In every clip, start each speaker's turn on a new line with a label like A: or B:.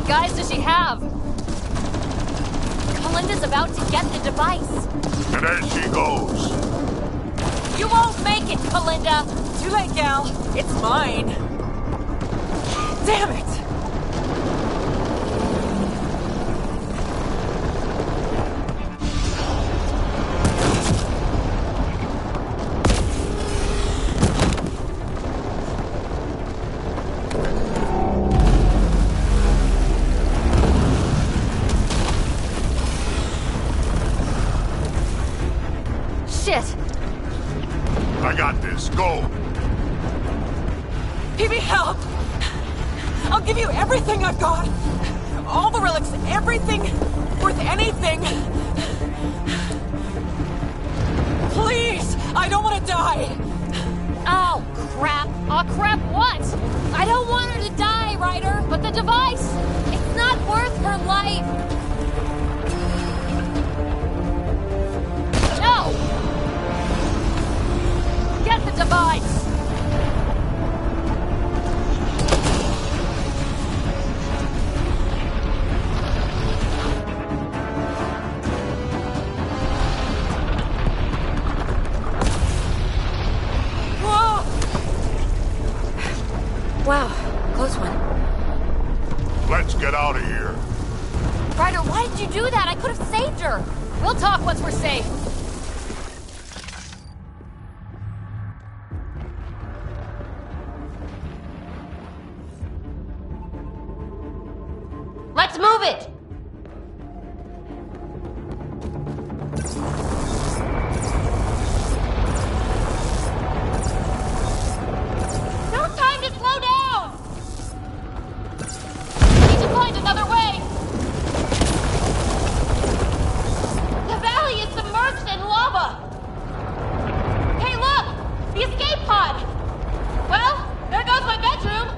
A: guys does she have? Melinda's about to get the device.
B: And there she goes.
A: You won't make it, Melinda.
C: Too late, gal. It's mine. Damn it!
A: Shit!
B: I got this. Go.
C: PB, help! I'll give you everything I've got. All the relics, everything worth anything. Please, I don't want to die.
A: Oh, crap. Oh, crap what? I don't want her to die, Ryder, but the device, it's not worth her life. No! Get the device! Wow, close one.
B: Let's get out of here.
A: Ryder, why did you do that? I could have saved her. We'll talk once we're safe. Let's move it! No time to slow down! We need to find another way! The valley is submerged in lava! Hey, look! The escape pod! Well, there goes my bedroom!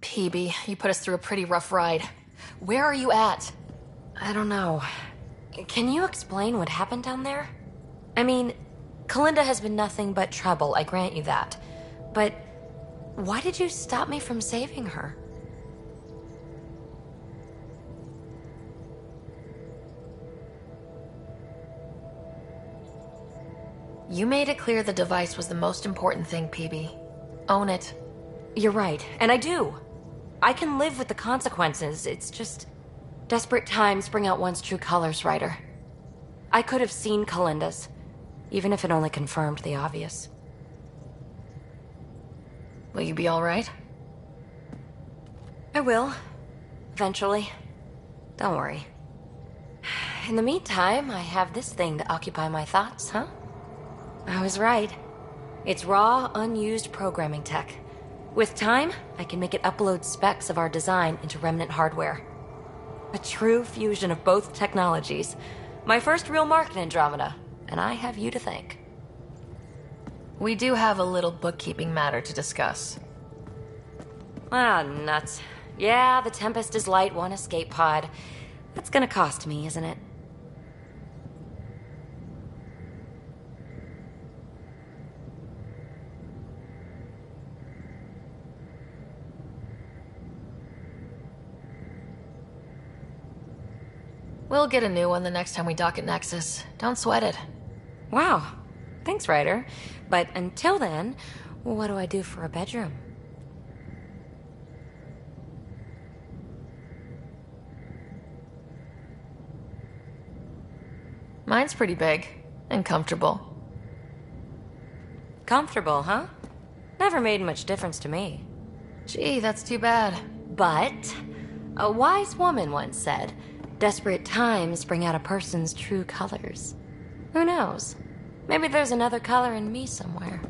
A: PB, you put us through a pretty rough ride. Where are you at?
D: I don't know. Can you explain what happened down there? I mean, Kalinda has been nothing but trouble, I grant you that. But why did you stop me from saving her?
A: You made it clear the device was the most important thing, PB. Own it.
D: You're right, and I do. I can live with the consequences. It's just desperate times bring out one's true colors, Ryder. I could have seen Kalinda's, even if it only confirmed the obvious.
A: Will you be all right?
D: I will. Eventually. Don't worry. In the meantime, I have this thing to occupy my thoughts, huh? I was right. It's raw, unused programming tech. With time, I can make it upload specs of our design into remnant hardware. A true fusion of both technologies. My first real market Andromeda, and I have you to thank.
A: We do have a little bookkeeping matter to discuss.
D: Ah, nuts. Yeah, the Tempest is light, one escape pod. That's gonna cost me, isn't it?
A: We'll get a new one the next time we dock at Nexus. Don't sweat it.
D: Wow. Thanks, Ryder. But until then, what do I do for a bedroom?
A: Mine's pretty big. And comfortable.
D: Comfortable, huh? Never made much difference to me.
A: Gee, that's too bad.
D: But A wise woman once said, desperate times bring out a person's true colors. Who knows? Maybe there's another color in me somewhere.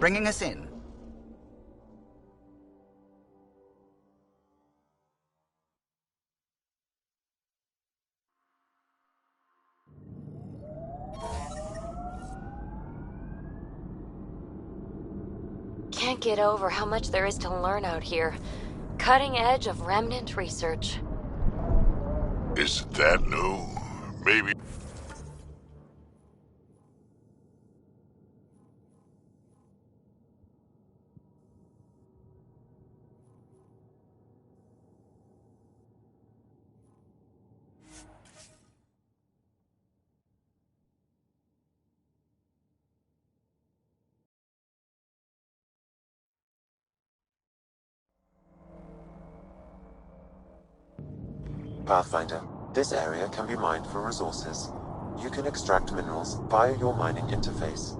E: bringing us in.
D: Can't get over how much there is to learn out here. Cutting edge of remnant research.
B: Isn't that new? Maybe.
E: Pathfinder, this area can be mined for resources. You can extract minerals via your mining interface.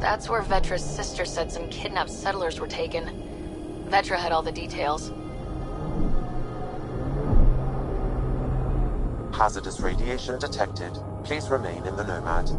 F: That's where Vetra's sister said some kidnapped settlers were taken. Vetra had all the details.
E: Hazardous radiation detected. Please remain in the Nomad.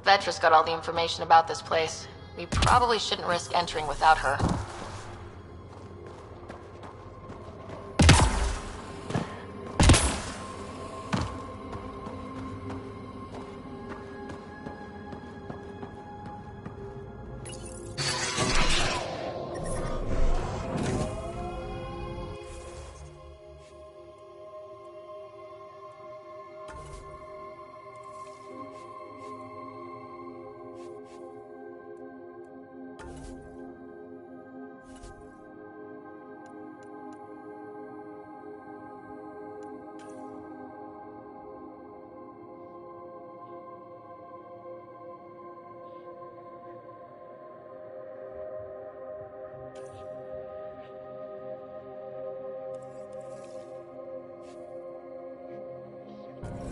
F: Vetra's got all the information about this place. We probably shouldn't risk entering without her.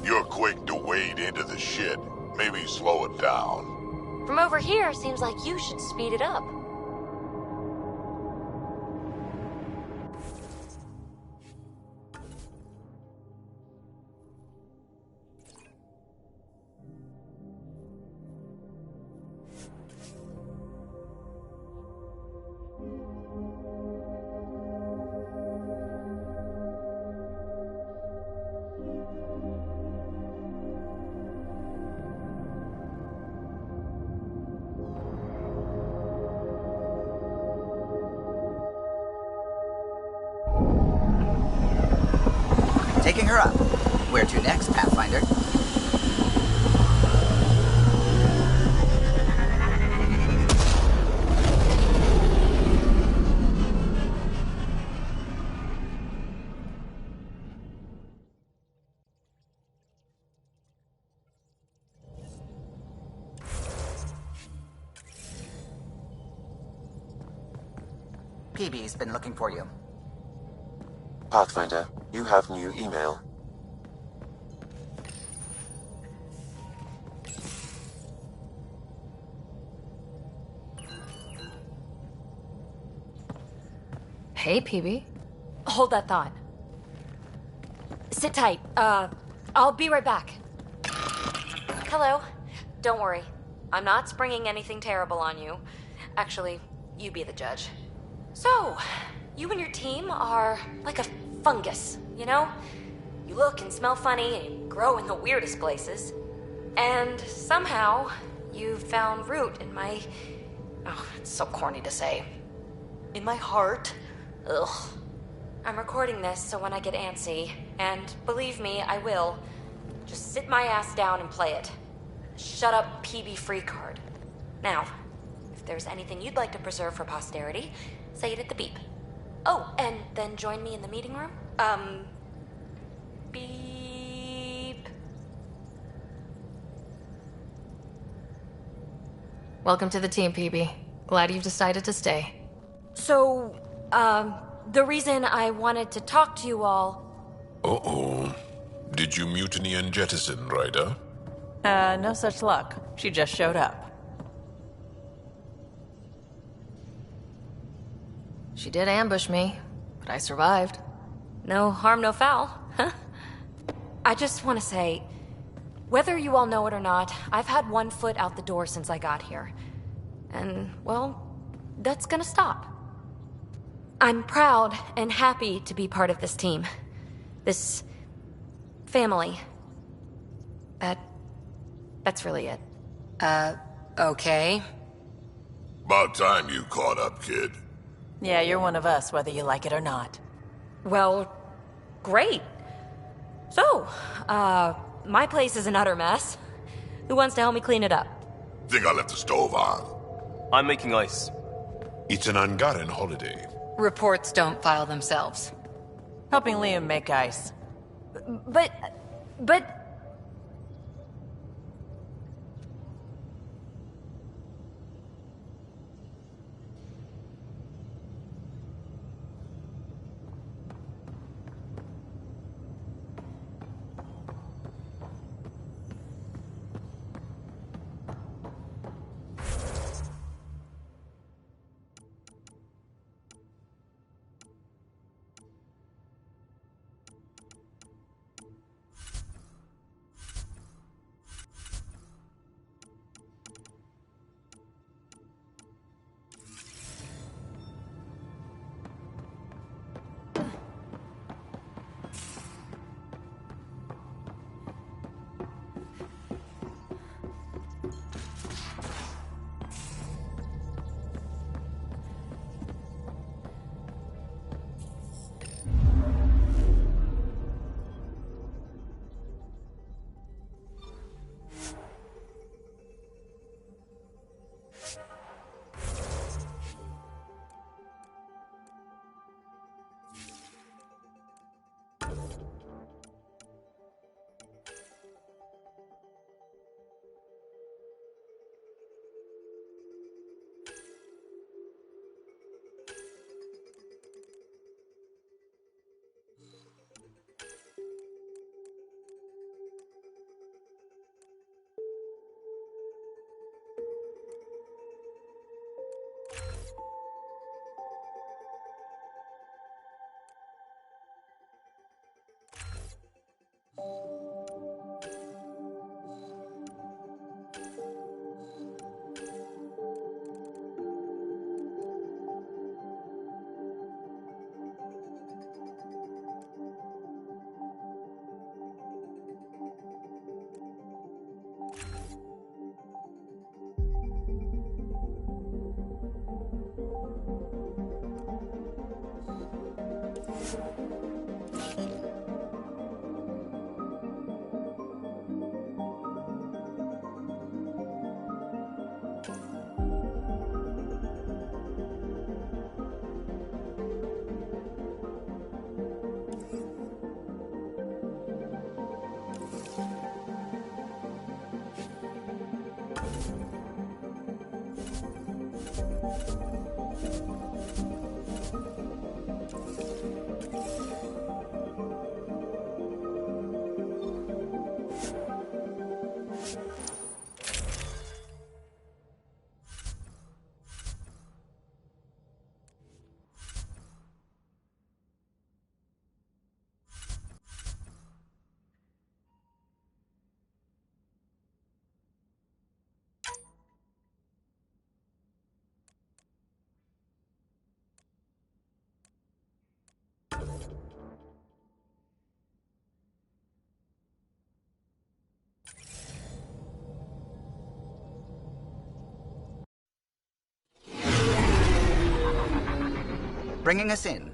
B: You're quick to wade into the shit. Maybe slow it down.
D: From over here, seems like you should speed it up.
G: Taking her up. Where to next, Pathfinder? PB's been looking for you.
E: Pathfinder, you have new email.
F: Hey, PB.
D: Hold that thought. Sit tight. I'll be right back. Hello. Don't worry. I'm not springing anything terrible on you. Actually, you be the judge. So, you and your team are like a fungus, you know? You look and smell funny and you grow in the weirdest places. And somehow, you've found root in my... Oh, it's so corny to say. In my heart. Ugh. I'm recording this so when I get antsy, and believe me, I will, just sit my ass down and play it. Shut up, PB free card. Now, if there's anything you'd like to preserve for posterity, say it at the beep. Oh, and then join me in the meeting room? Beep.
F: Welcome to the team, PB. Glad you've decided to stay.
D: So, the reason I wanted to talk to you all...
B: Uh-oh. Did you mutiny and jettison, Ryder?
C: No such luck. She just showed up.
F: She did ambush me, but I survived.
D: No harm, no foul, huh? I just want to say, whether you all know it or not, I've had one foot out the door since I got here. And, well, that's gonna stop. I'm proud and happy to be part of this team. This... family. That's really it.
H: Okay.
B: About time you caught up, kid.
C: Yeah, you're one of us, whether you like it or not.
D: Well, great. So, my place is an utter mess. Who wants to help me clean it up?
B: Think I left the stove on.
I: I'm making ice.
B: It's an Angaran holiday.
H: Reports don't file themselves.
C: Helping Liam make ice.
D: But...
G: Bringing us in.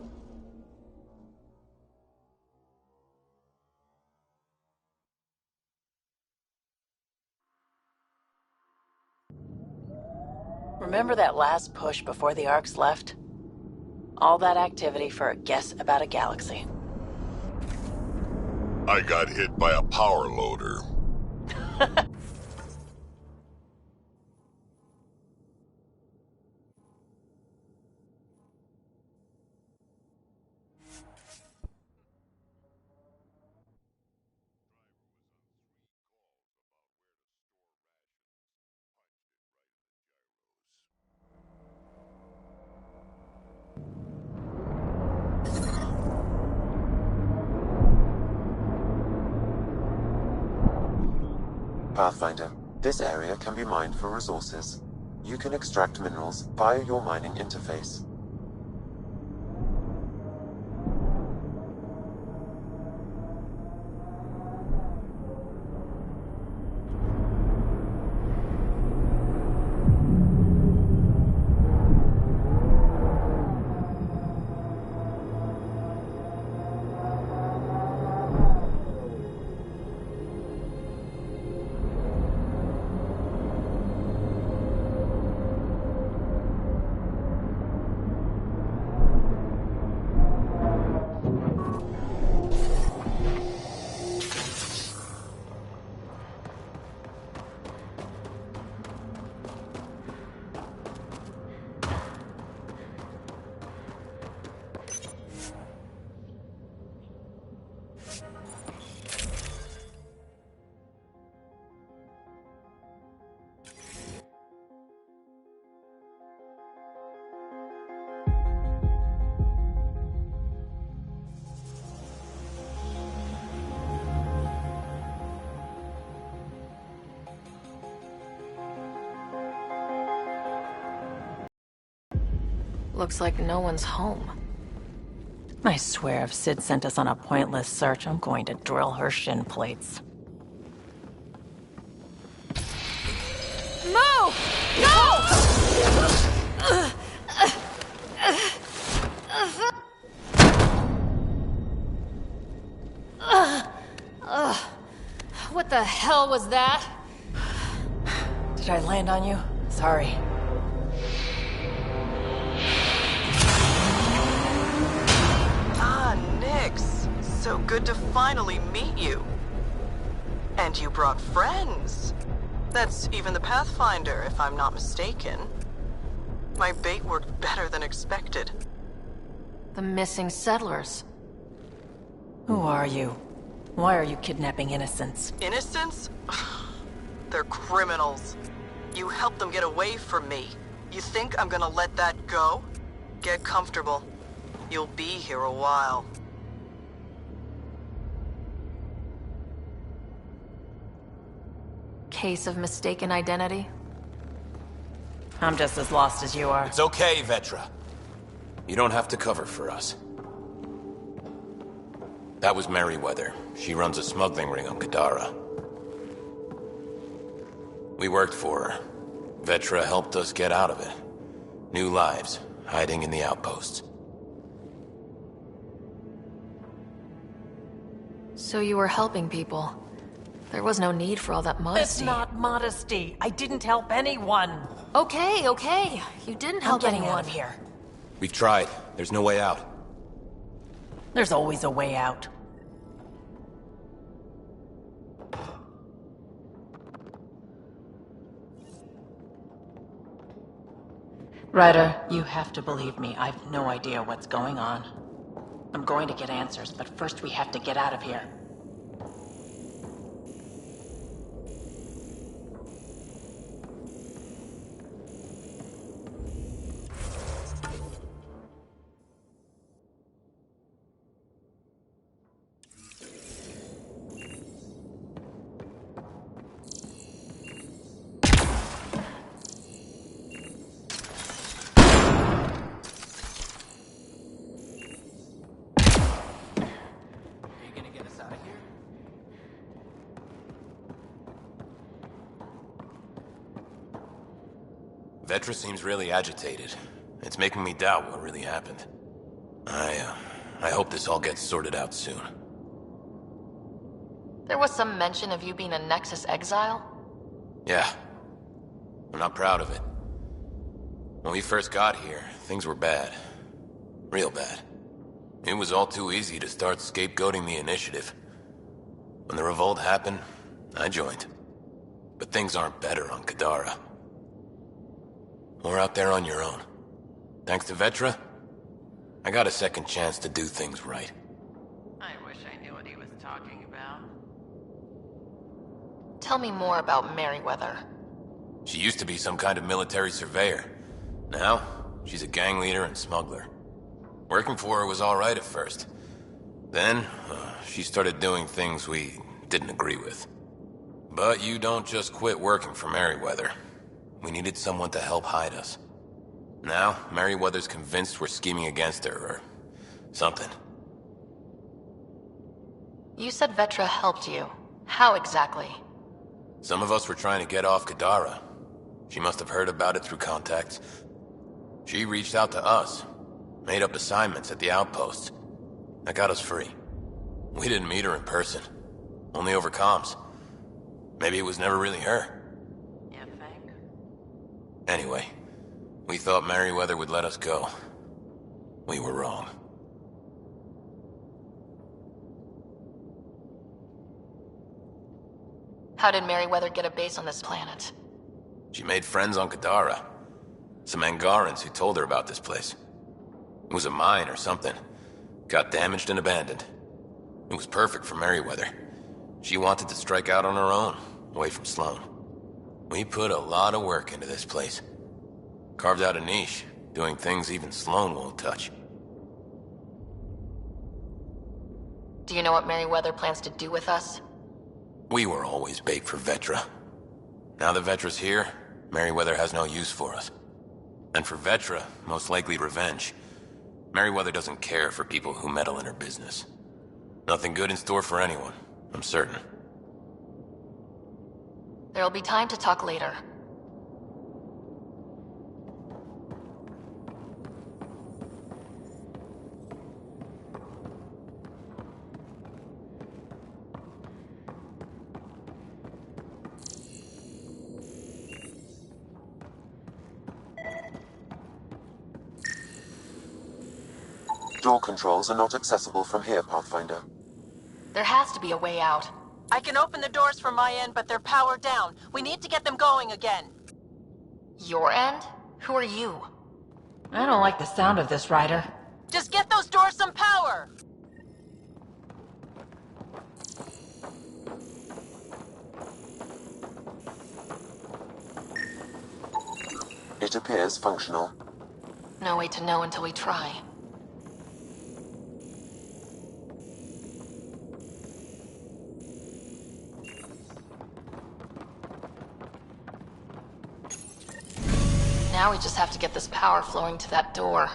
C: Remember that last push before the Arks left? All that activity for a guess about a galaxy.
B: I got hit by a power loader.
E: Pathfinder, this area can be mined for resources. You can extract minerals via your mining interface.
F: Looks like no one's home.
C: I swear if Sid sent us on a pointless search, I'm going to drill her shin plates.
A: Move! Go! What the hell was that?
C: Did I land on you? Sorry.
J: So good to finally meet you. And you brought friends. That's even the Pathfinder, if I'm not mistaken. My bait worked better than expected.
F: The missing settlers.
C: Who are you? Why are you kidnapping innocents?
J: Innocents? They're criminals. You helped them get away from me. You think I'm gonna let that go? Get comfortable. You'll be here a while.
F: Case of mistaken identity?
C: I'm just as lost as you are.
K: It's okay, Vetra. You don't have to cover for us. That was Merryweather. She runs a smuggling ring on Kadara. We worked for her. Vetra helped us get out of it. New lives, hiding in the outposts.
F: So you were helping people. There was no need for all that modesty.
C: It's not modesty. I didn't help anyone.
F: Okay, okay. You didn't help
C: I'm getting
F: anyone.
C: out of here.
K: We've tried. There's no way out.
C: There's always a way out. Ryder, you have to believe me. I've no idea what's going on. I'm going to get answers, but first we have to get out of here.
K: Vetra seems really agitated. It's making me doubt what really happened. I hope this all gets sorted out soon.
F: There was some mention of you being a Nexus exile?
K: Yeah. I'm not proud of it. When we first got here, things were bad. Real bad. It was all too easy to start scapegoating the initiative. When the revolt happened, I joined. But things aren't better on Kadara. Or out there on your own. Thanks to Vetra, I got a second chance to do things right.
C: I wish I knew what he was talking about.
F: Tell me more about Merryweather.
K: She used to be some kind of military surveyor. Now, she's a gang leader and smuggler. Working for her was alright at first. Then, she started doing things we didn't agree with. But you don't just quit working for Merryweather. We needed someone to help hide us. Now, Merryweather's convinced we're scheming against her, or something.
F: You said Vetra helped you. How exactly?
K: Some of us were trying to get off Kadara. She must have heard about it through contacts. She reached out to us, made up assignments at the outposts. That got us free. We didn't meet her in person, only over comms. Maybe it was never really her.
F: You think?
K: Anyway, we thought Merryweather would let us go. We were wrong.
F: How did Merryweather get a base on this planet?
K: She made friends on Kadara. Some Angarans who told her about this place. It was a mine or something. Got damaged and abandoned. It was perfect for Merryweather. She wanted to strike out on her own, away from Sloan. We put a lot of work into this place. Carved out a niche, doing things even Sloan won't touch.
F: Do you know what Merryweather plans to do with us?
K: We were always bait for Vetra. Now that Vetra's here, Merryweather has no use for us. And for Vetra, most likely revenge. Merryweather doesn't care for people who meddle in her business. Nothing good in store for anyone, I'm certain.
F: There'll be time to talk later.
E: Door controls are not accessible from here, Pathfinder.
F: There has to be a way out.
J: I can open the doors from my end, but they're powered down. We need to get them going again.
F: Your end? Who are you?
C: I don't like the sound of this, Ryder.
J: Just get those doors some power!
E: It appears functional.
F: No way to know until we try. Now we just have to get this power flowing to that door.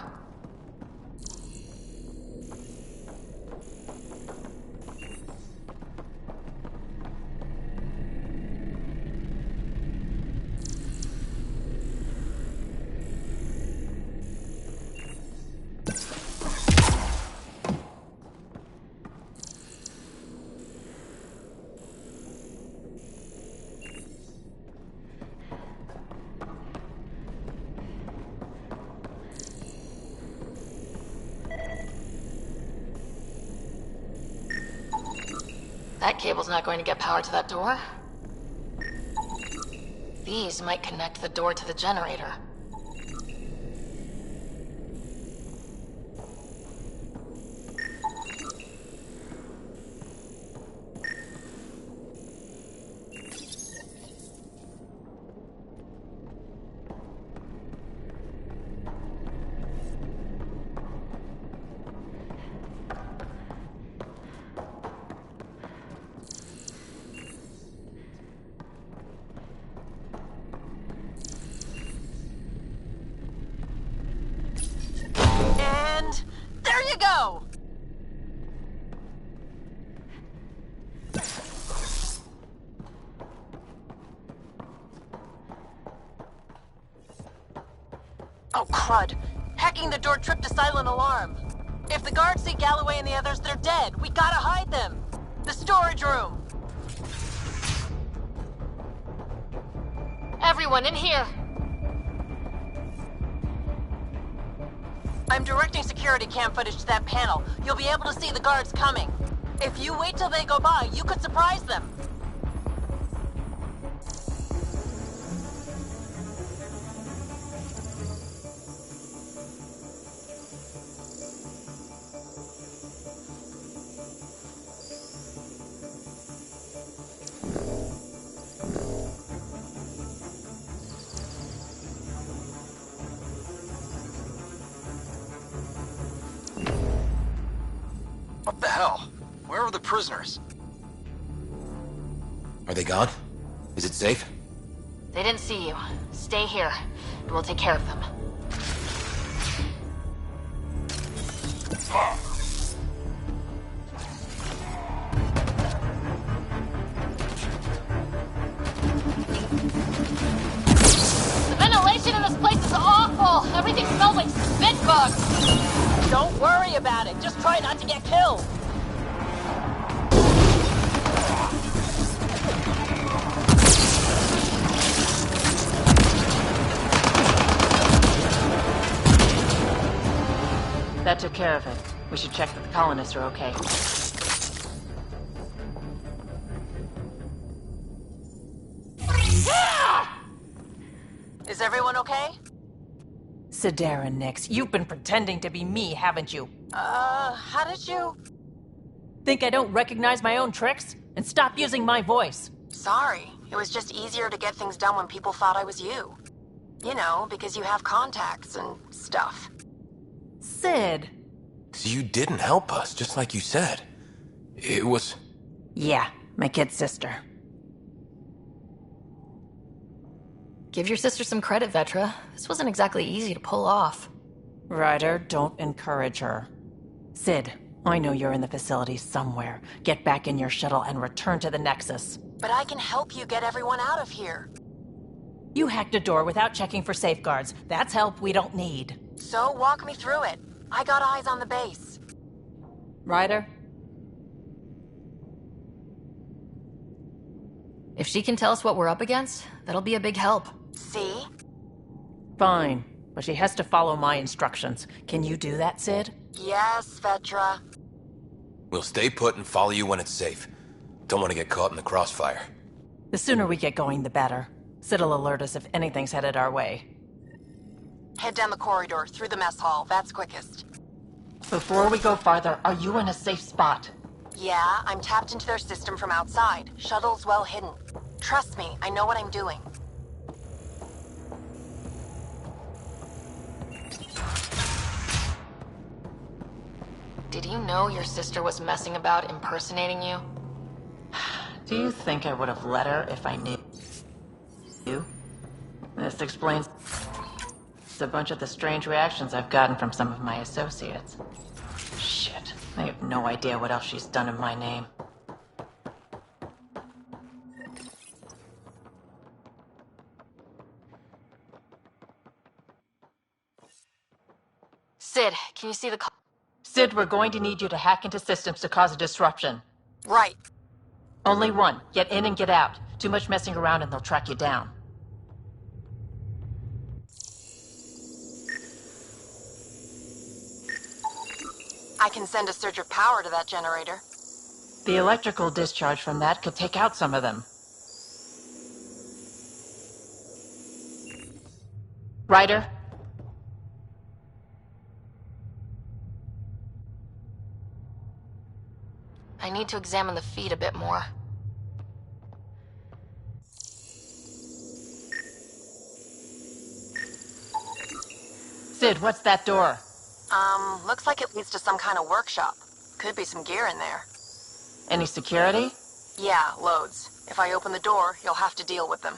F: That cable's not going to get power to that door. These might connect the door to the generator.
J: And there you go! Oh, crud. Hacking the door tripped a silent alarm. If the guards see Galloway and the others, they're dead. We gotta hide them. The storage room.
F: Everyone in here!
J: I'm directing security cam footage to that panel. You'll be able to see the guards coming. If you wait till they go by, you could surprise them.
L: What the hell? Where are the prisoners?
K: Are they gone? Is it safe?
F: They didn't see you. Stay here, and we'll take care of them.
A: The ventilation in this place is awful. Everything smells like spit bugs.
C: Don't worry about it. Just try not to get killed. That took care of it. We should check that the colonists are okay.
J: Is everyone okay?
C: Sidera, Nix, you've been pretending to be me, haven't you?
J: How did you...
C: Think I don't recognize my own tricks? And stop using my voice.
J: Sorry. It was just easier to get things done when people thought I was you. You know, because you have contacts and stuff.
C: Sid.
K: So you didn't help us, just like you said. It was...
C: Yeah, my kid sister.
F: Give your sister some credit, Vetra. This wasn't exactly easy to pull off.
C: Ryder, don't encourage her. Sid, I know you're in the facility somewhere. Get back in your shuttle and return to the Nexus.
J: But I can help you get everyone out of here.
C: You hacked a door without checking for safeguards. That's help we don't need.
J: So walk me through it. I got eyes on the base.
C: Ryder?
F: If she can tell us what we're up against, that'll be a big help.
J: See?
C: Fine, but she has to follow my instructions. Can you do that, Sid?
J: Yes, Vetra.
K: We'll stay put and follow you when it's safe. Don't want to get caught in the crossfire.
C: The sooner we get going, the better. Sid'll alert us if anything's headed our way.
J: Head down the corridor, through the mess hall. That's quickest.
C: Before we go farther, are you in a safe spot?
J: Yeah, I'm tapped into their system from outside. Shuttle's well hidden. Trust me, I know what I'm doing.
F: Did you know your sister was messing about impersonating you?
C: Do you think I would have let her if I knew you? This explains a bunch of the strange reactions I've gotten from some of my associates. Shit, I have no idea what else she's done in my name.
F: Sid, can you see the
C: Sid, we're going to need you to hack into systems to cause a disruption.
J: Right.
C: Only one. Get in and get out. Too much messing around and they'll track you down.
J: I can send a surge of power to that generator.
C: The electrical discharge from that could take out some of them. Ryder?
F: I need to examine the feed a bit more.
C: Sid, what's that door?
J: Looks like it leads to some kind of workshop. Could be some gear in there.
C: Any security?
J: Yeah, loads. If I open the door, you'll have to deal with them.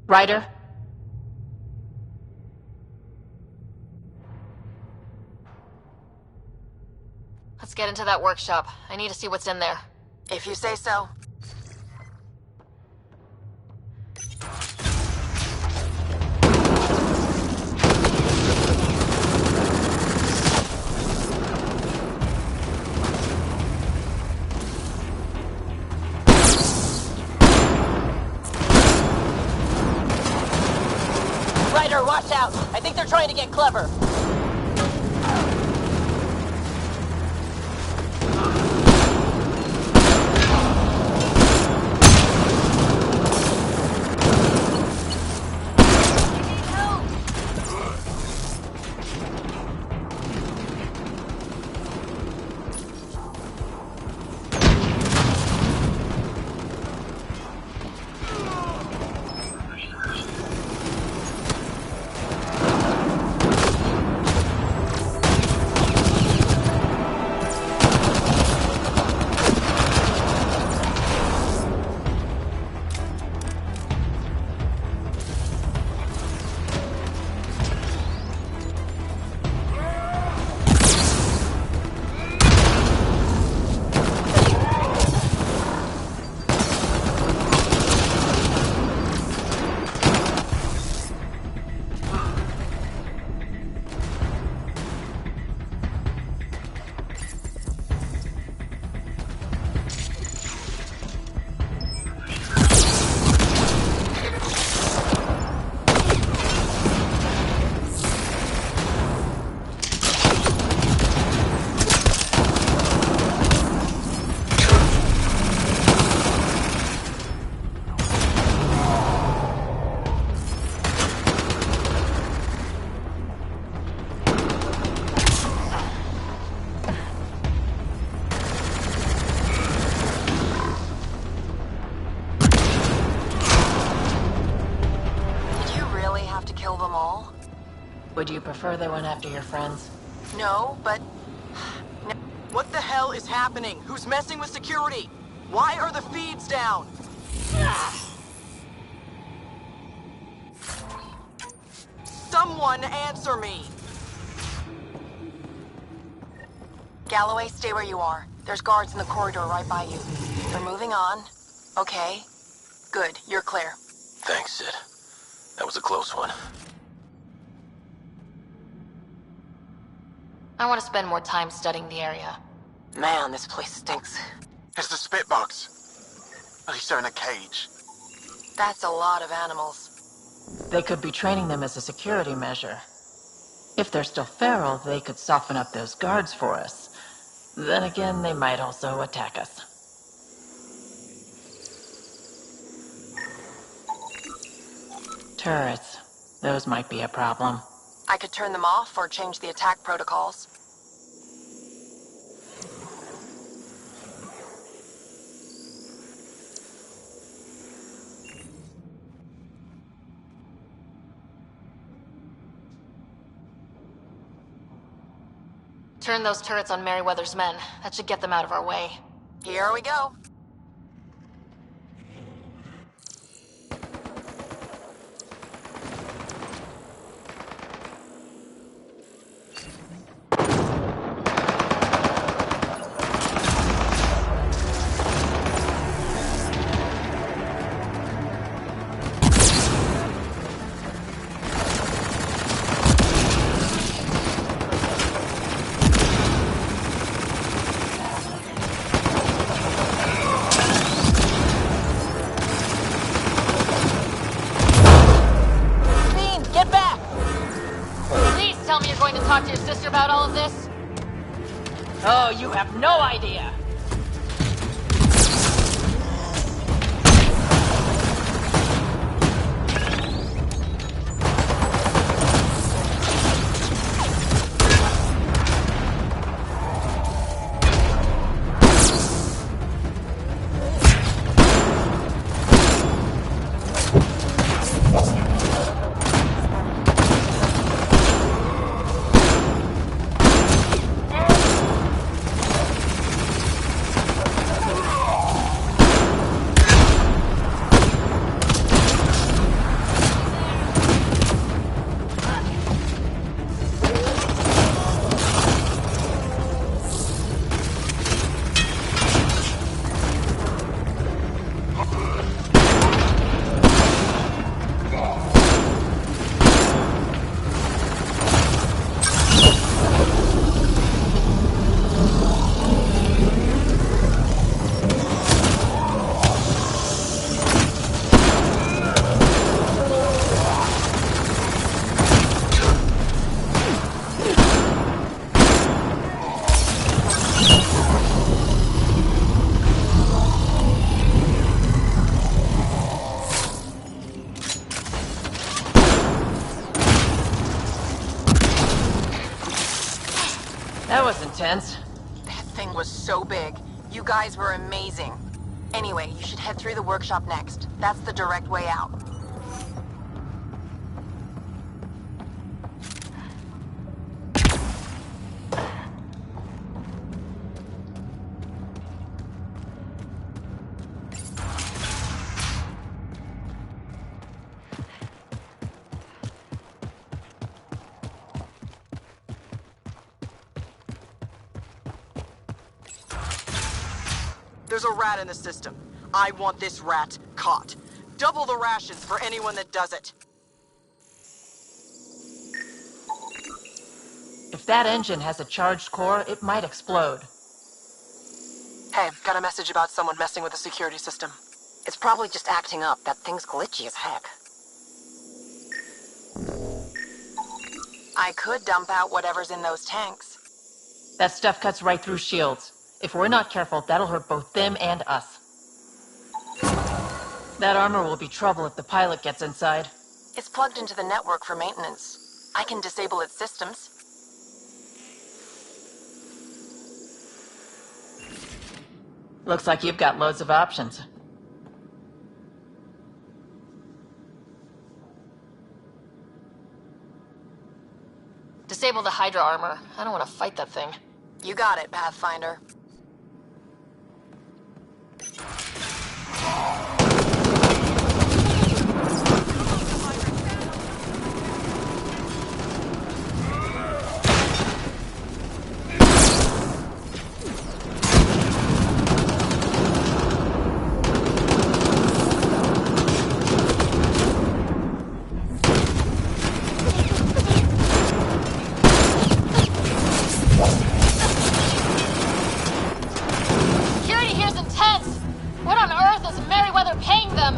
C: Ryder?
F: Let's get into that workshop. I need to see what's in there.
J: If you say so.
C: Ryder, watch out! I think they're trying to get clever.
F: kill them all?
C: Would you prefer they went after your friends?
F: No, but...
J: What the hell is happening? Who's messing with security? Why are the feeds down? Someone answer me!
F: Galloway, stay where you are. There's guards in the corridor right by you. We're moving on. Okay. Good, you're clear.
K: Thanks, Sid. That was a close one.
F: I want to spend more time studying the area. Man, this place stinks.
L: It's the spit bugs. At least they're in a cage.
F: That's a lot of animals.
C: They could be training them as a security measure. If they're still feral, they could soften up those guards for us. Then again, they might also attack us. Turrets. Those might be a problem.
F: I could turn them off or change the attack protocols. Turn those turrets on Merryweather's men. That should get them out of our way. Here we go. Talk to your sister about all of this?
C: Oh, you have no idea! That was intense.
F: That thing was so big. You guys were amazing. Anyway, you should head through the workshop next. That's the direct way out.
J: There's a rat in the system. I want this rat caught. Double the rations for anyone that does it.
C: If that engine has a charged core, it might explode.
F: Hey, got a message about someone messing with the security system. It's probably just acting up. That thing's glitchy as heck. I could dump out whatever's in those tanks.
C: That stuff cuts right through shields. If we're not careful, that'll hurt both them and us. That armor will be trouble if the pilot gets inside.
F: It's plugged into the network for maintenance. I can disable its systems.
C: Looks like you've got loads of options.
H: Disable the Hydra armor. I don't want to fight that thing.
F: You got it, Pathfinder.
A: Security here's intense! What on earth is Merryweather paying them?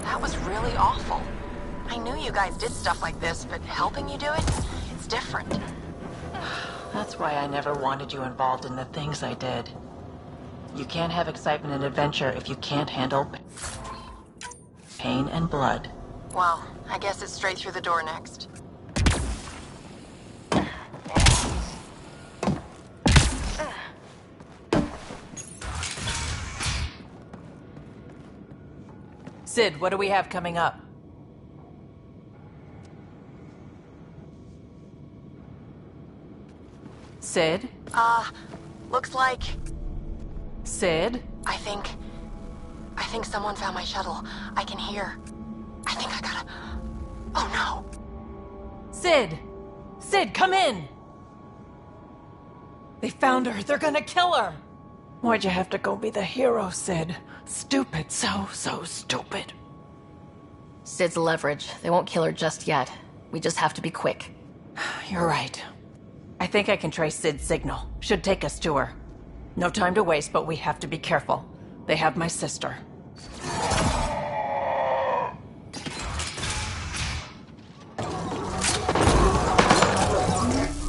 A: That was really awful. I knew you guys did stuff like this, but helping you do it, it's different.
C: That's why I never wanted you involved in the things I did. You can't have excitement and adventure if you can't handle pain and blood.
F: Well, I guess it's straight through the door next.
C: Sid, what do we have coming up? Sid?
F: Looks like...
C: Sid?
F: I think someone found my shuttle. I can hear. I think I gotta... Oh no!
C: Sid! Sid, come in! They found her. They're gonna kill her! Why'd you have to go be the hero, Sid? Stupid. So stupid.
H: Sid's leverage. They won't kill her just yet. We just have to be quick.
C: You're right. I think I can trace Sid's signal. Should take us to her. No time to waste, but we have to be careful. They have my sister.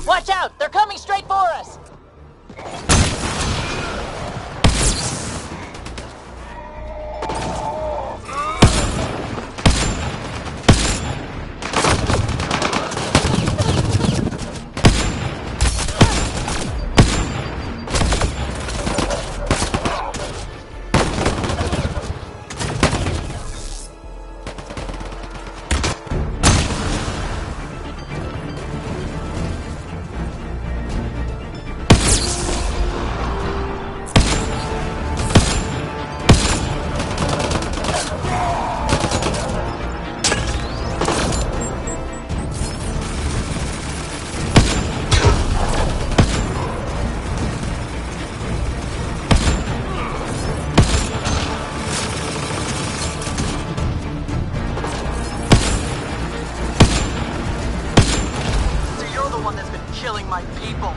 C: Watch out! They're coming straight for us!
J: killing my people.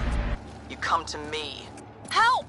J: You come to me.
F: Help!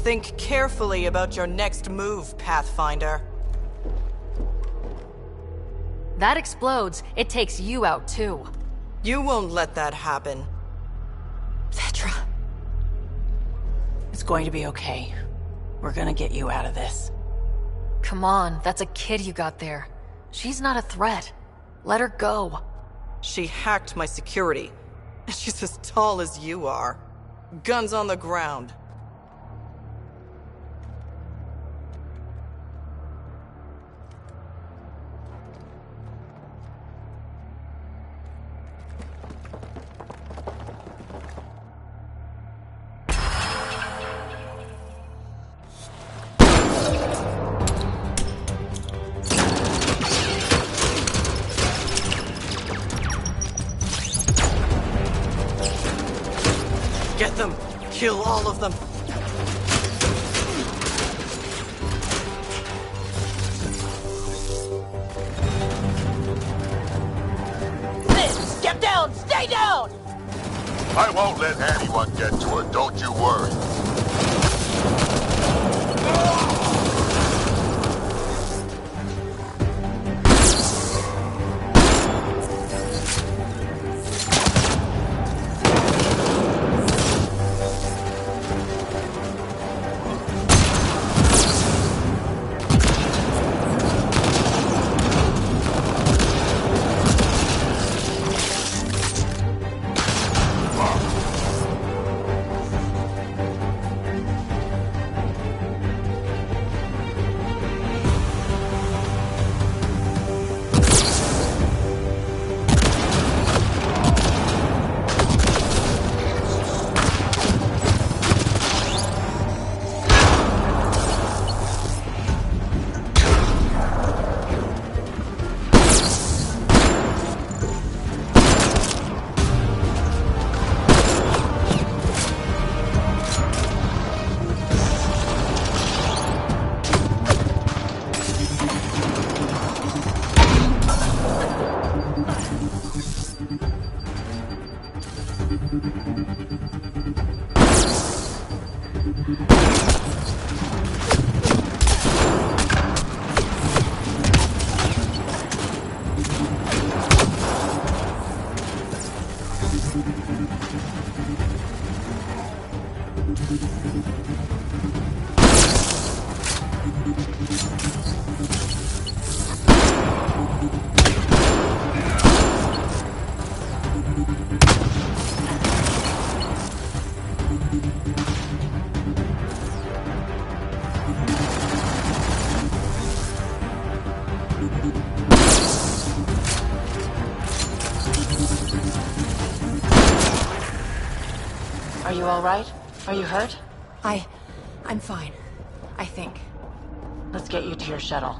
J: Think carefully about your next move, Pathfinder.
H: That explodes, it takes you out too.
J: You won't let that happen.
H: Vetra.
C: It's going to be okay. We're gonna get you out of this.
H: Come on, that's a kid you got there. She's not a threat. Let her go.
J: She hacked my security. And she's as tall as you are. Guns on the ground. Get them! Kill all of them!
A: Sid, get down! Stay down!
B: I won't let anyone get to her, don't you worry.
C: Are you all right? Are you hurt?
F: I'm fine. I think.
C: Let's get you to your shuttle.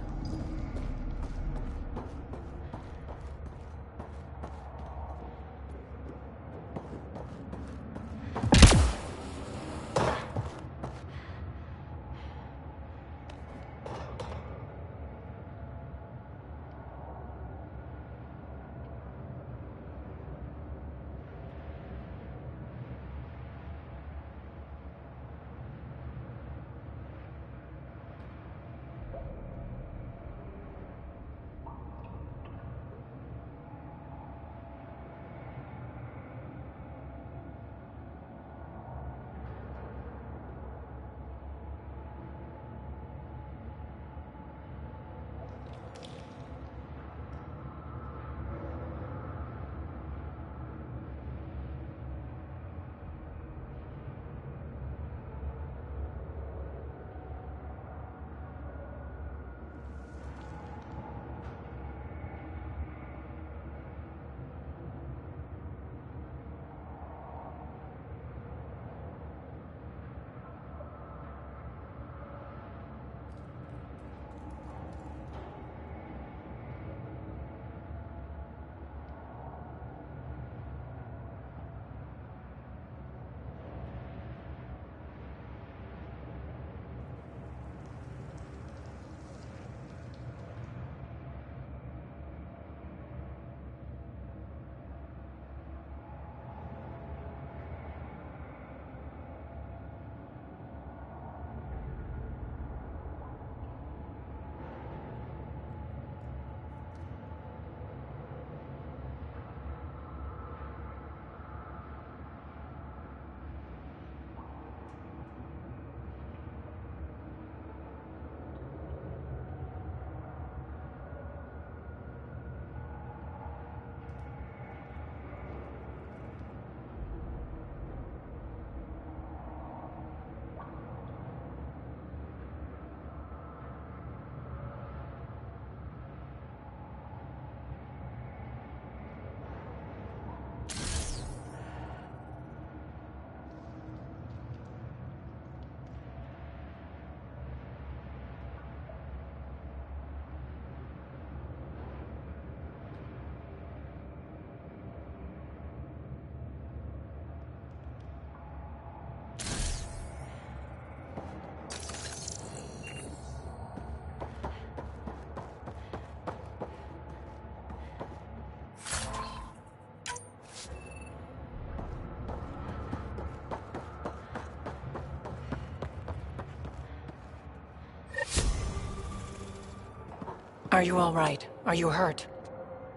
H: Are you all right? Are you hurt?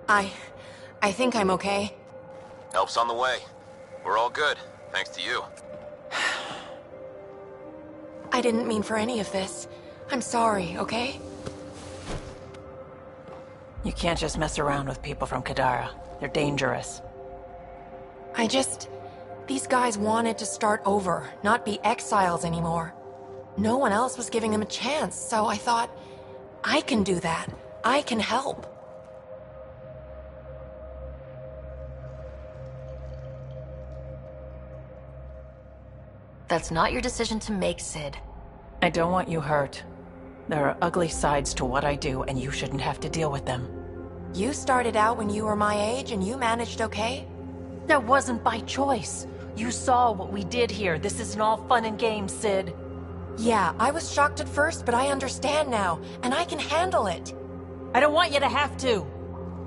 F: I think I'm okay.
K: Help's on the way. We're all good, thanks to you.
F: I didn't mean for any of this. I'm sorry, okay?
C: You can't just mess around with people from Kadara. They're dangerous.
F: These guys wanted to start over, not be exiles anymore. No one else was giving them a chance, so I thought, I can do that. I can help.
H: That's not your decision to make, Sid.
C: I don't want you hurt. There are ugly sides to what I do, and you shouldn't have to deal with them.
F: You started out when you were my age and you managed okay?
C: That wasn't by choice. You saw what we did here. This isn't all fun and games, Sid.
F: Yeah, I was shocked at first, but I understand now, and I can handle it.
C: I don't want you to have to.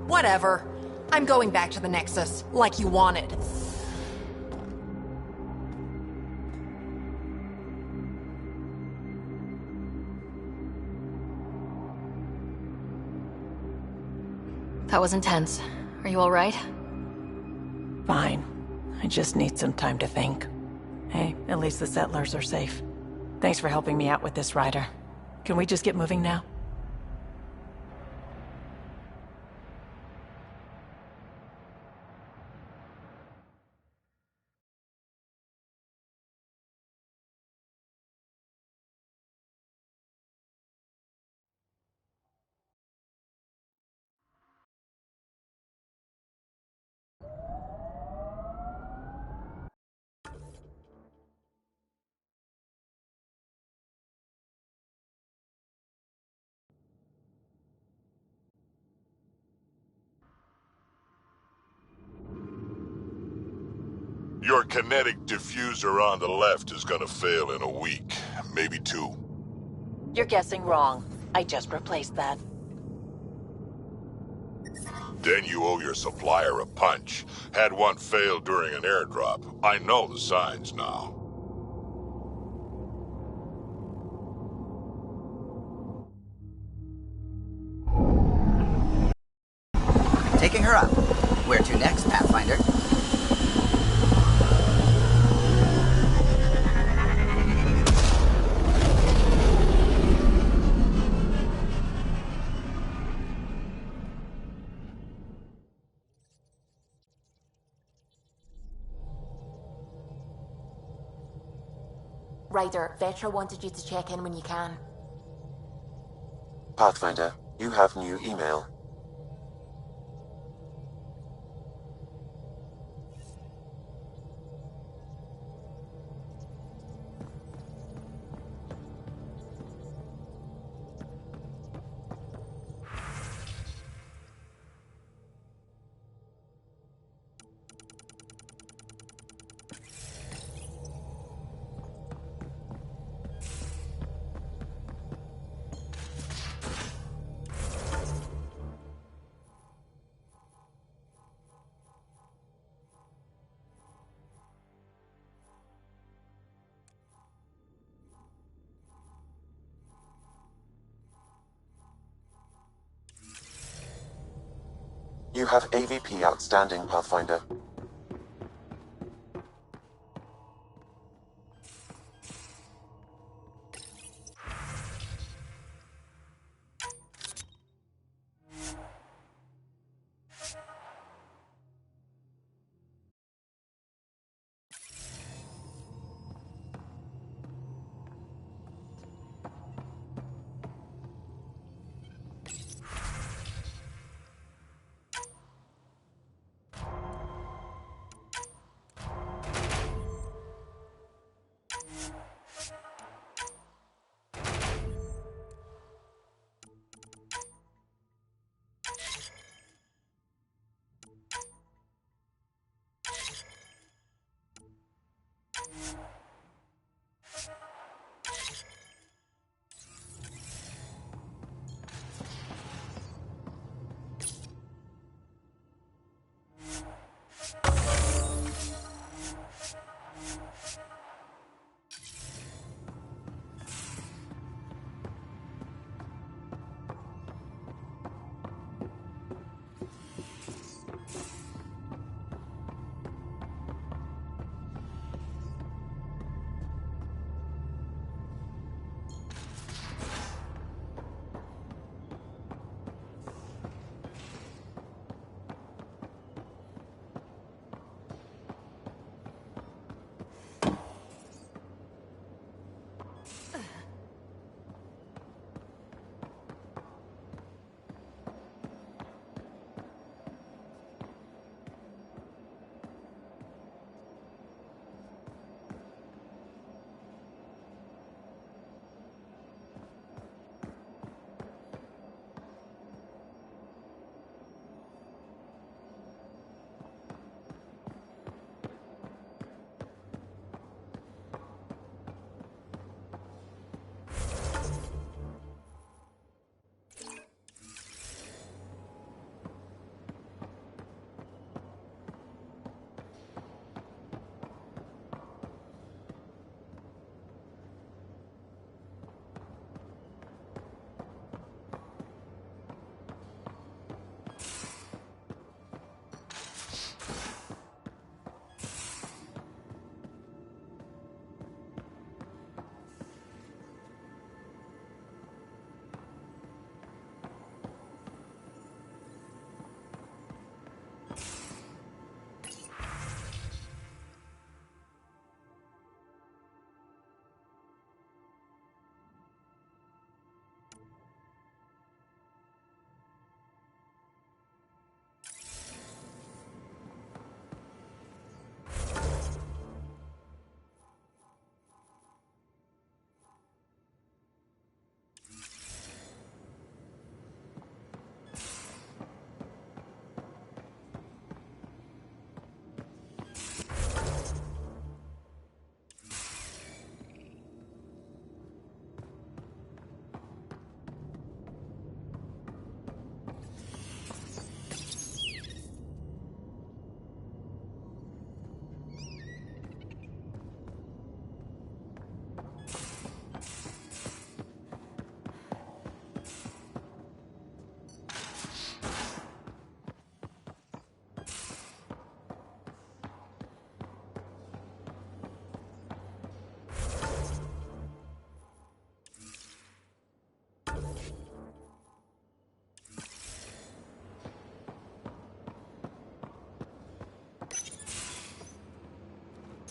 F: Whatever. I'm going back to the Nexus, like you wanted.
H: That was intense. Are you all right?
C: Fine. I just need some time to think. Hey, at least the settlers are safe. Thanks for helping me out with this, Ryder. Can we just get moving now?
B: Your kinetic diffuser on the left is gonna fail in a week, maybe 2.
C: You're guessing wrong. I just replaced that.
B: Then you owe your supplier a punch. Had one fail during an airdrop. I know the signs now.
G: Taking her up. Where to next, Pathfinder?
F: Ryder, Vetra wanted you to check in when you can.
E: Pathfinder, you have new email. You have AVP outstanding, Pathfinder.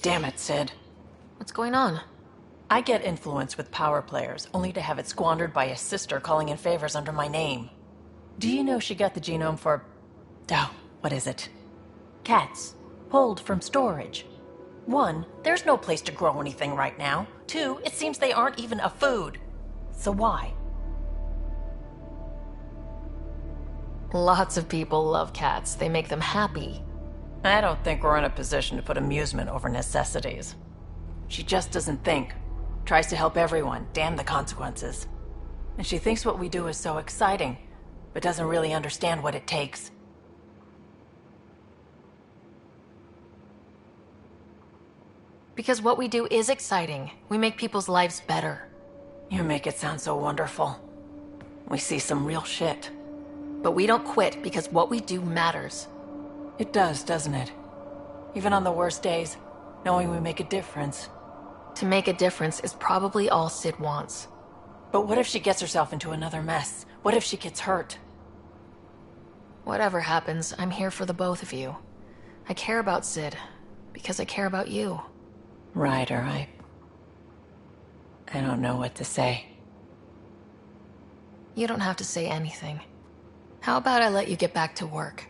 C: Damn it, Sid.
H: What's going on?
C: I get influence with power players, only to have it squandered by a sister calling in favors under my name. Do you know she got the genome for... oh, what is it? Cats. Pulled from storage. 1, there's no place to grow anything right now. 2, it seems they aren't even a food. So why?
H: Lots of people love cats. They make them happy.
C: I don't think we're in a position to put amusement over necessities. She just doesn't think. Tries to help everyone, damn the consequences. And she thinks what we do is so exciting, but doesn't really understand what it takes.
H: Because what we do is exciting. We make people's lives better.
C: You make it sound so wonderful. We see some real shit.
H: But we don't quit because what we do matters.
C: It does, doesn't it? Even on the worst days, knowing we make a difference.
H: To make a difference is probably all Sid wants.
C: But what if she gets herself into another mess? What if she gets hurt?
H: Whatever happens, I'm here for the both of you. I care about Sid, because I care about you.
C: Ryder, I don't know what to say.
H: You don't have to say anything. How about I let you get back to work?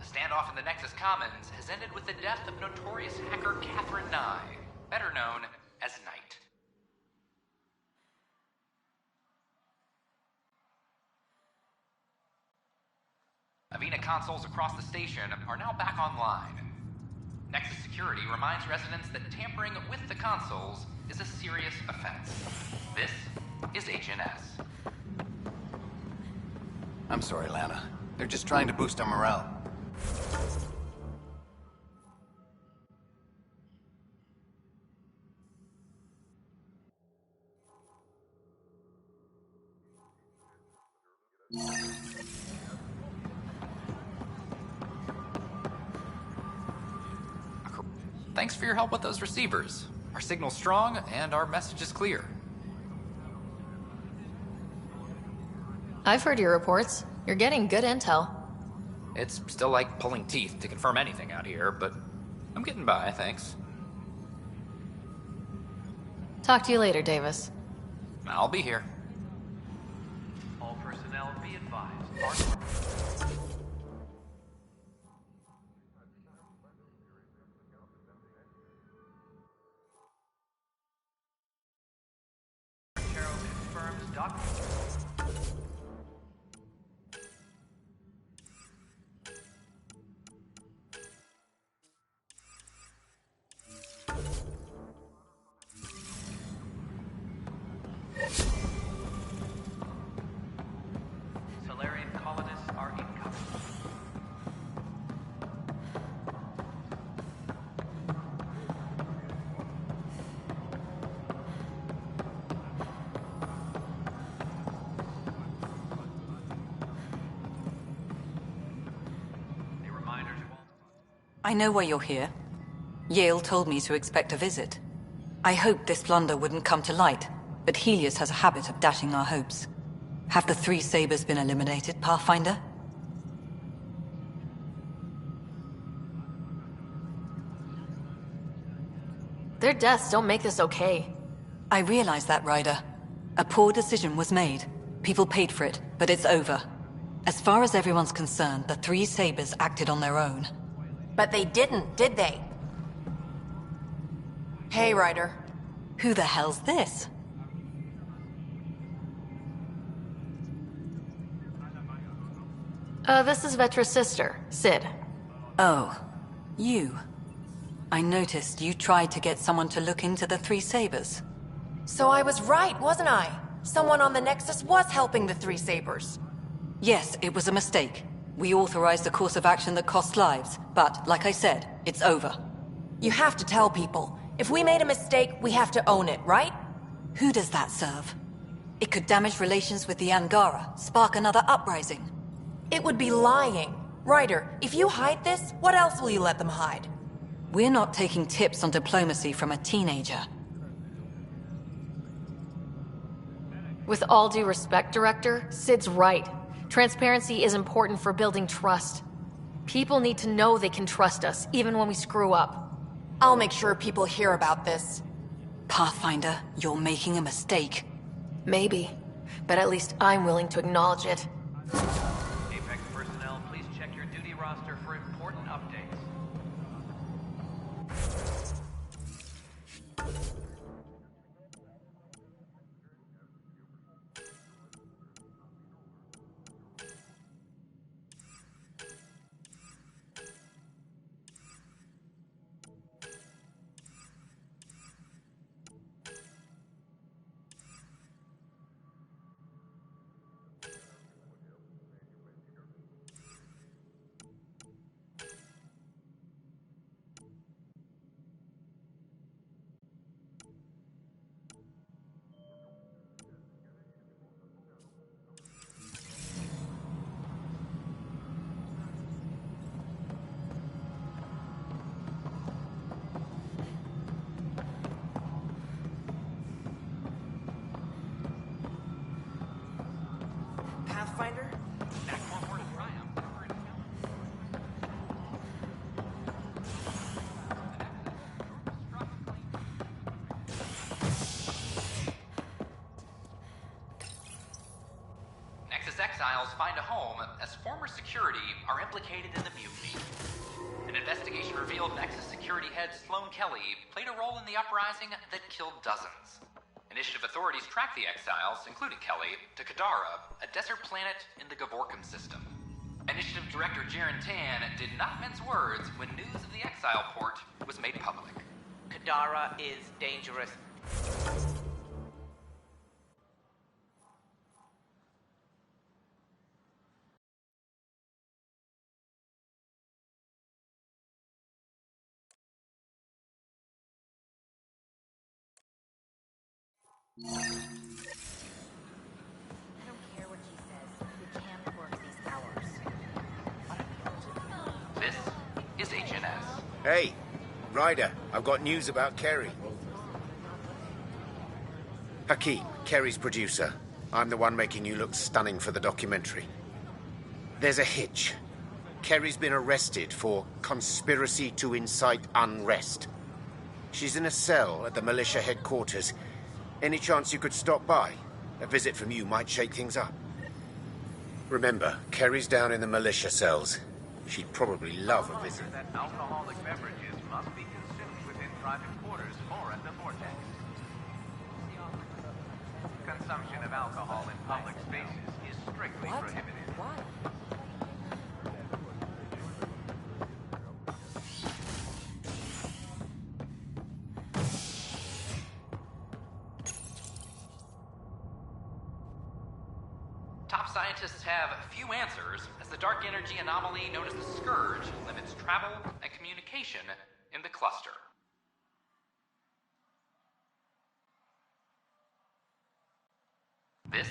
M: The standoff in the Nexus Commons has ended with the death of notorious hacker Catherine Nye, better known as Knight. Avena consoles across the station are now back online. Nexus Security reminds residents that tampering with the consoles is a serious offense. This is HNS.
N: I'm sorry, Lana. They're just trying to boost our morale.
M: Thanks for your help with those receivers. Our signal's strong, and our message is clear.
H: I've heard your reports. You're getting good intel.
M: It's still like pulling teeth to confirm anything out here, but I'm getting by, thanks.
H: Talk to you later, Davis.
M: I'll be here.
O: All personnel be advised. Solarian colonists are incoming.
P: I know why you're here. Yale told me to expect a visit. I hoped this blunder wouldn't come to light, but Helios has a habit of dashing our hopes. Have the three Sabers been eliminated, Pathfinder?
H: Their deaths don't make this okay.
P: I realize that, Ryder. A poor decision was made. People paid for it, but it's over. As far as everyone's concerned, the three Sabers acted on their own.
F: But they didn't, did they? Hey, Ryder.
P: Who the hell's this?
H: This is Vetra's sister, Sid.
P: Oh, you. I noticed you tried to get someone to look into the three Sabers.
F: So I was right, wasn't I? Someone on the Nexus was helping the three Sabers.
P: Yes, it was a mistake. We authorized a course of action that cost lives, but, like I said, it's over.
F: You have to tell people. If we made a mistake, we have to own it, right?
P: Who does that serve? It could damage relations with the Angara, spark another uprising.
F: It would be lying. Ryder, if you hide this, what else will you let them hide?
P: We're not taking tips on diplomacy from a teenager.
H: With all due respect, Director, Sid's right. Transparency is important for building trust. People need to know they can trust us, even when we screw up.
F: I'll make sure people hear about this.
P: Pathfinder, you're making a mistake.
H: Maybe, but at least I'm willing to acknowledge it.
O: Apex personnel, please check your duty roster for important updates.
M: find a home as former security are implicated in the mutiny. An investigation revealed Nexus security head Sloan Kelly played a role in the uprising that killed dozens. Initiative authorities tracked the exiles, including Kelly, to Kadara, a desert planet in the Gavorkum system. Initiative Director Jaren Tan did not mince words when news of the exile port was made public.
Q: Kadara is dangerous.
R: I don't care what she says. We can't work these hours.
M: This is HNS.
S: Hey, Ryder, I've got news about Kerry. Hakeem, Kerry's producer. I'm the one making you look stunning for the documentary. There's a hitch. Kerry's been arrested for conspiracy to incite unrest. She's in a cell at the militia headquarters. Any chance you could stop by? A visit from you might shake things up. Remember, Kerry's down in the militia cells. She'd probably love a visit.
O: That alcoholic beverages must be consumed within private quarters or at the vortex. Consumption of alcohol in public spaces is strictly prohibited.
F: Why?
M: Top scientists have few answers, as the dark energy anomaly known as the Scourge limits travel and communication in the cluster. This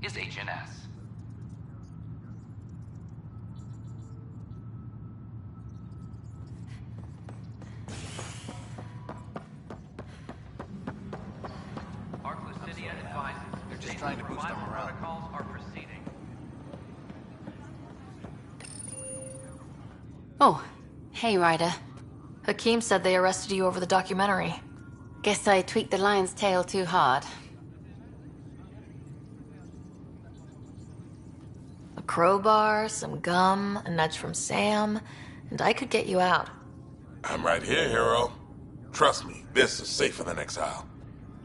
M: is HNS.
O: Arclucidia advises.
N: They're just trying to boost our morale.
O: Protocols are proceeding.
H: Oh, hey, Ryder. Hakeem said they arrested you over the documentary.
R: Guess I tweaked the lion's tail too hard.
H: A crowbar, some gum, a nudge from Sam, and I could get you out.
B: I'm right here, hero. Trust me, this is safer than exile.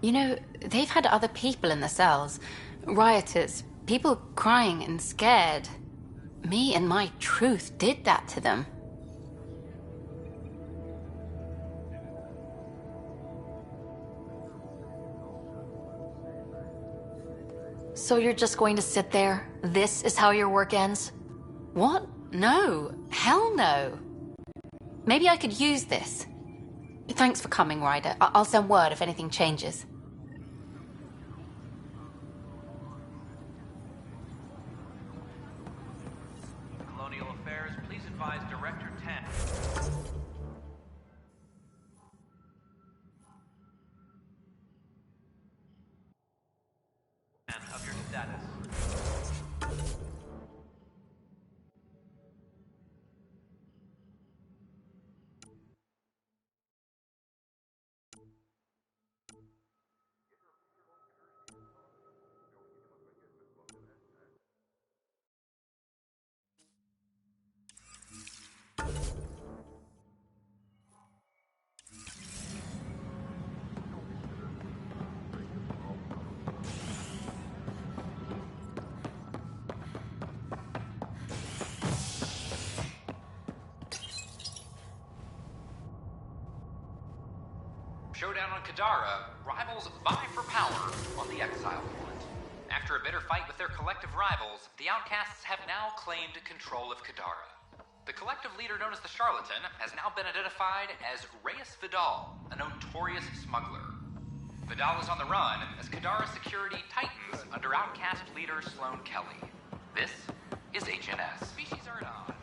R: You know, they've had other people in the cells. Rioters, people crying and scared. Me and my truth did that to them.
H: So you're just going to sit there? This is how your work ends?
R: What? No. Hell no. Maybe I could use this. Thanks for coming, Ryder. I'll send word if anything changes.
O: Colonial Affairs, please advise Director 10. Of your status.
M: Showdown on Kadara, rivals vie for power on the exile front. After a bitter fight with their collective rivals, the outcasts have now claimed control of Kadara. The collective leader known as the Charlatan has now been identified as Reyes Vidal, a notorious smuggler. Vidal is on the run as Kadara security tightens under outcast leader Sloan Kelly. This is HNS. Species are at odds.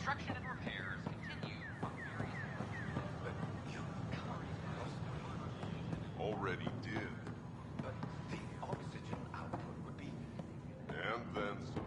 M: Construction and repairs continue on various...
B: Already did.
N: But the oxygen output would be...
B: And then some.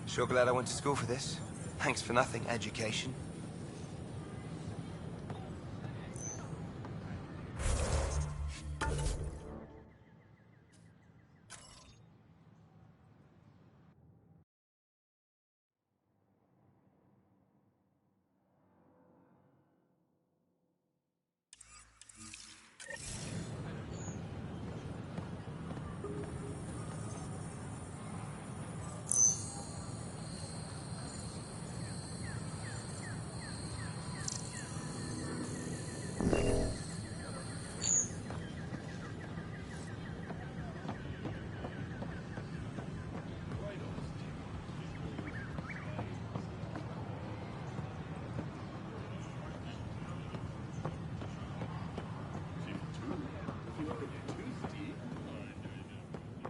T: Sure glad I went to school for this. Thanks for nothing, education.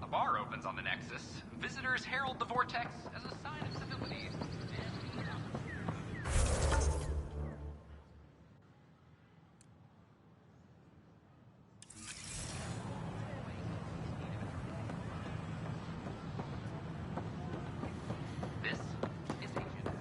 M: A bar opens on the Nexus. Visitors herald the vortex as a sign of civility. This is Agent S.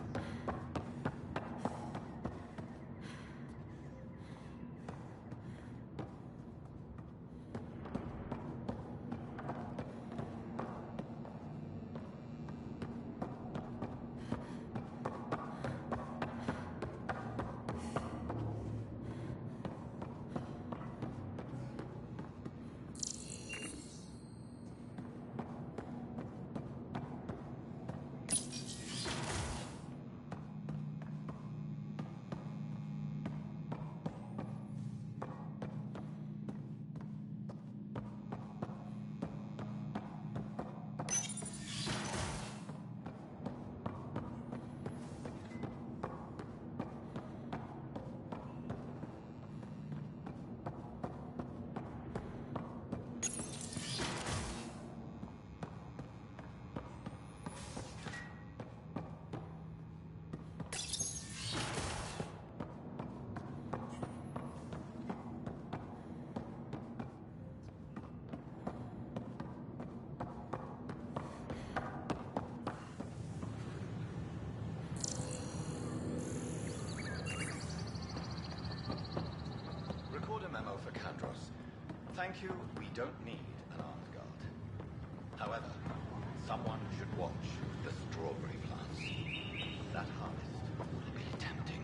N: Record a memo for Kandros. Thank you, we don't need an armed guard. However, someone should watch the strawberry plants. That harvest will be tempting.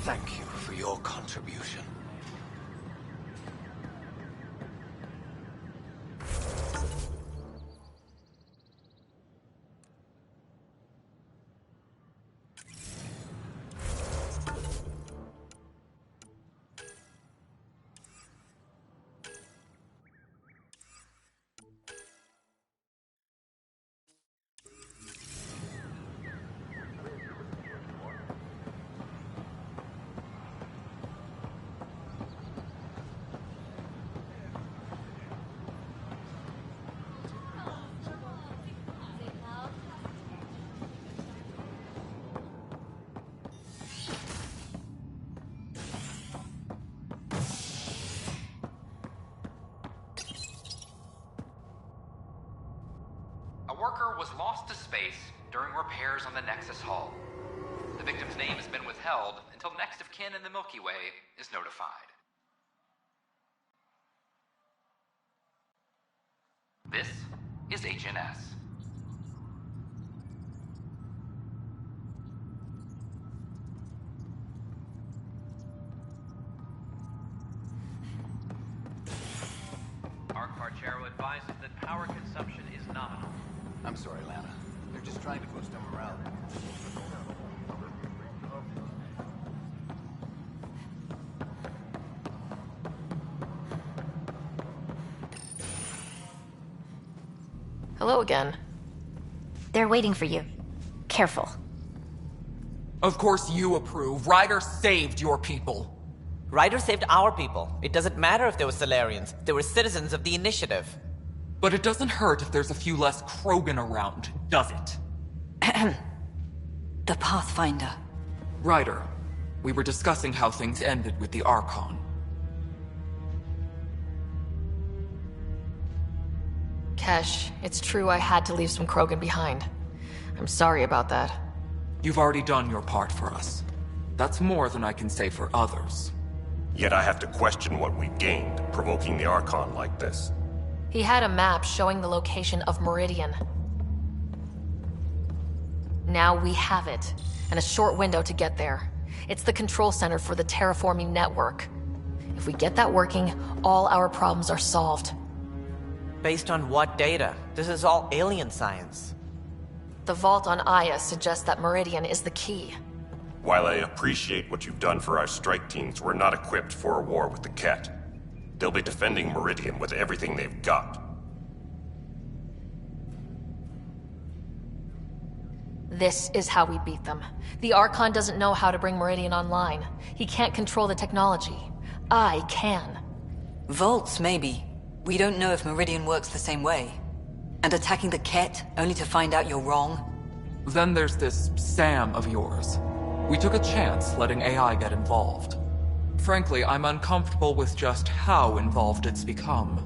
N: Thank you for your contribution.
M: A worker was lost to space during repairs on the Nexus hull. The victim's name has been withheld until next of kin in the Milky Way is notified. This is HNS.
O: Arc Parchero advises that power consumption is nominal.
N: I'm sorry, Lana. They're just trying to boost our morale.
H: Hello again.
U: They're waiting for you. Careful.
V: Of course you approve. Ryder saved your people.
W: Ryder saved our people. It doesn't matter if they were Solarians. They were citizens of the Initiative.
V: But it doesn't hurt if there's a few less Krogan around, does it?
P: The Pathfinder.
V: Ryder, we were discussing how things ended with the Archon.
H: Kesh, it's true I had to leave some Krogan behind. I'm sorry about that.
V: You've already done your part for us. That's more than I can say for others.
X: Yet I have to question what we gained, provoking the Archon like this.
H: He had a map showing the location of Meridian. Now we have it, and a short window to get there. It's the control center for the terraforming network. If we get that working, all our problems are solved.
W: Based on what data? This is all alien science.
H: The vault on Aya suggests that Meridian is the key.
X: While I appreciate what you've done for our strike teams, we're not equipped for a war with the Ket. They'll be defending Meridian with everything they've got.
H: This is how we beat them. The Archon doesn't know how to bring Meridian online. He can't control the technology. I can.
P: Vaults, maybe. We don't know if Meridian works the same way. And attacking the Ket, only to find out you're wrong?
V: Then there's this Sam of yours. We took a chance letting AI get involved. Frankly, I'm uncomfortable with just how involved it's become.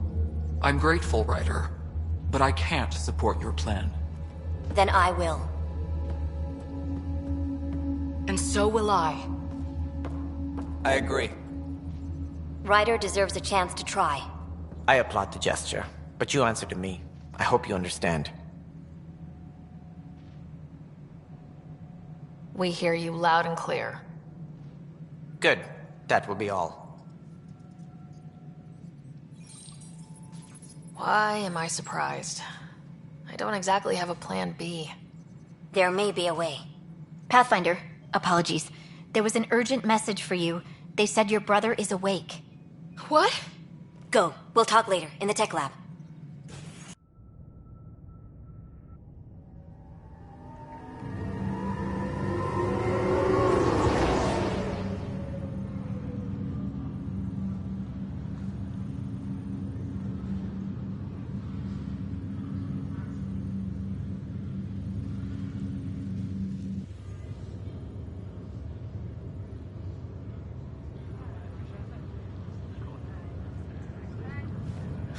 V: I'm grateful, Ryder, but I can't support your plan.
U: Then I will.
H: And so will I.
W: I agree.
U: Ryder deserves a chance to try.
W: I applaud the gesture, but you answer to me. I hope you understand.
H: We hear you loud and clear.
W: Good. That will be all.
H: Why am I surprised? I don't exactly have a plan B.
U: There may be a way. Pathfinder, apologies. There was an urgent message for you. They said your brother is awake.
H: What?
U: Go. We'll talk later, in the tech lab.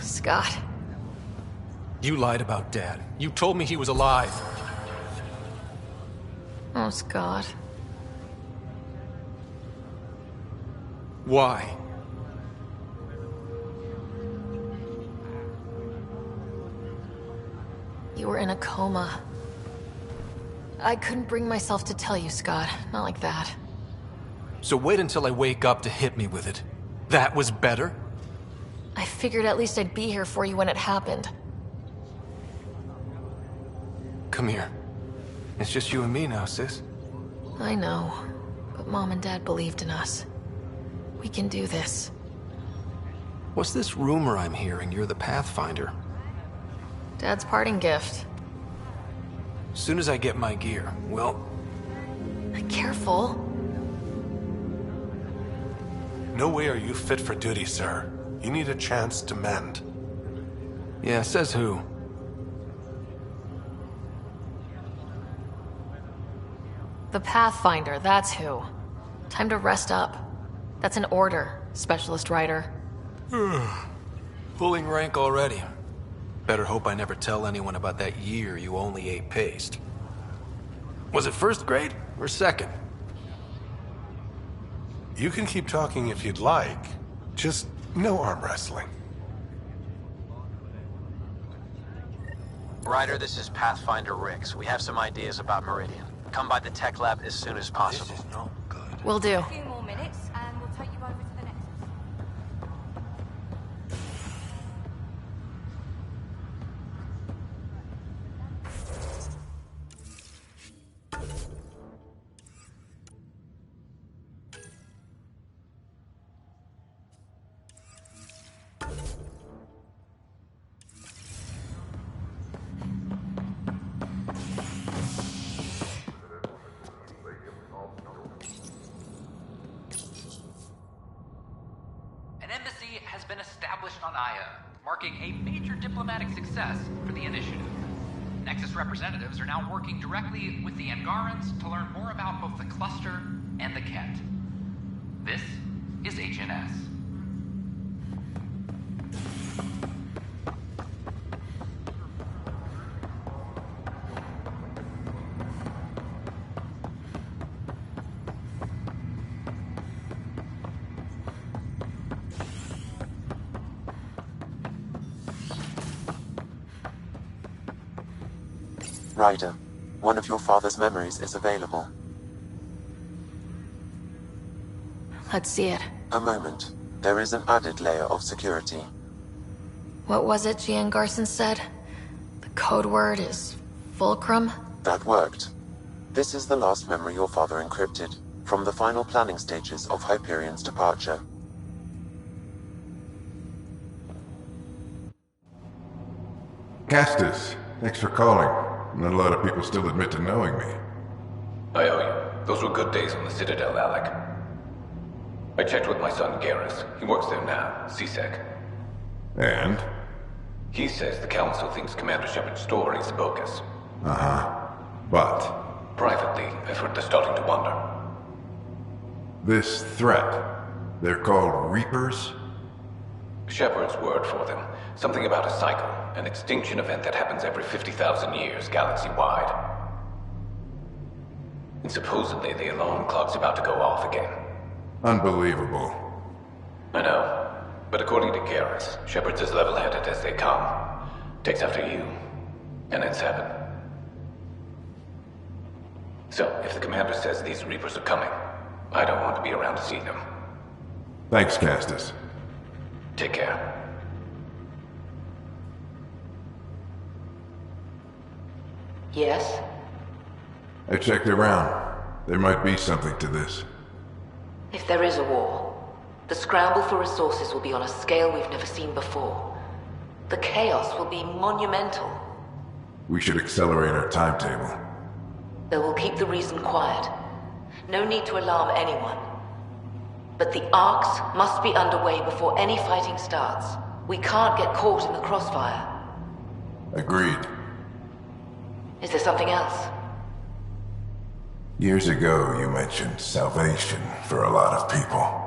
H: Scott.
Y: You lied about Dad. You told me he was alive.
H: Oh, Scott.
Y: Why?
H: You were in a coma. I couldn't bring myself to tell you, Scott. Not like that.
Y: so wait until I wake up to hit me with it. That was better?
H: I figured at least I'd be here for you when it happened.
Y: Come here. It's just you and me now, sis.
H: I know, but Mom and Dad believed in us. We can do this.
Y: What's this rumor I'm hearing? You're the Pathfinder.
H: Dad's parting gift.
Y: As soon as I get my gear, well...
H: Careful.
A: No way are you fit for duty, sir. You need a chance to mend.
Y: Yeah, says who?
H: The Pathfinder, that's who. Time to rest up. That's an order, Specialist Writer.
Y: Pulling rank already. Better hope I never tell anyone about that year you only ate paste. Was it first grade or second?
A: You can keep talking if you'd like. Just no arm wrestling.
D: Ryder, this is Pathfinder Rix. We have some ideas about Meridian. Come by the tech lab as soon as possible.
A: This is no good.
H: Will do.
U: A few more minutes, and we'll take you over to the Nexus.
M: marking a major diplomatic success for the initiative. Nexus representatives are now working directly with the Angarans to learn more about both the cluster and the Ket. This is HNS.
E: Ryder, one of your father's memories is available.
H: Let's see it.
E: A moment. There is an added layer of security.
H: What was it Gian Garson said? The code word is Fulcrum?
E: That worked. This is the last memory your father encrypted, from the final planning stages of Hyperion's departure.
I: Castus, thanks for calling. Not a lot of people still admit to knowing me.
J: I owe you. Those were good days on the Citadel, Alec. I checked with my son, Garrus. He works there now, CSEC.
I: And?
J: He says the Council thinks Commander Shepard's story is bogus.
I: Uh-huh. But?
J: Privately, I've heard they're starting to wonder.
I: This threat, they're called Reapers?
J: Shepard's word for them. Something about a cycle, an extinction event that happens every 50,000 years, galaxy-wide. And supposedly the alarm clock's about to go off again.
I: Unbelievable.
J: I know. But according to Garrus, Shepard's as level-headed as they come. Takes after you, and then 7. So, if the commander says these Reapers are coming, I don't want to be around to see them.
I: Thanks, Castus.
J: Take care.
L: Yes?
I: I checked around. There might be something to this.
L: If there is a war, the scramble for resources will be on a scale we've never seen before. The chaos will be monumental.
I: We should accelerate our timetable.
L: Though we'll keep the reason quiet. No need to alarm anyone. But the arcs must be underway before any fighting starts. We can't get caught in the crossfire.
I: Agreed.
L: Is there something else?
I: Years ago, you mentioned salvation for a lot of people.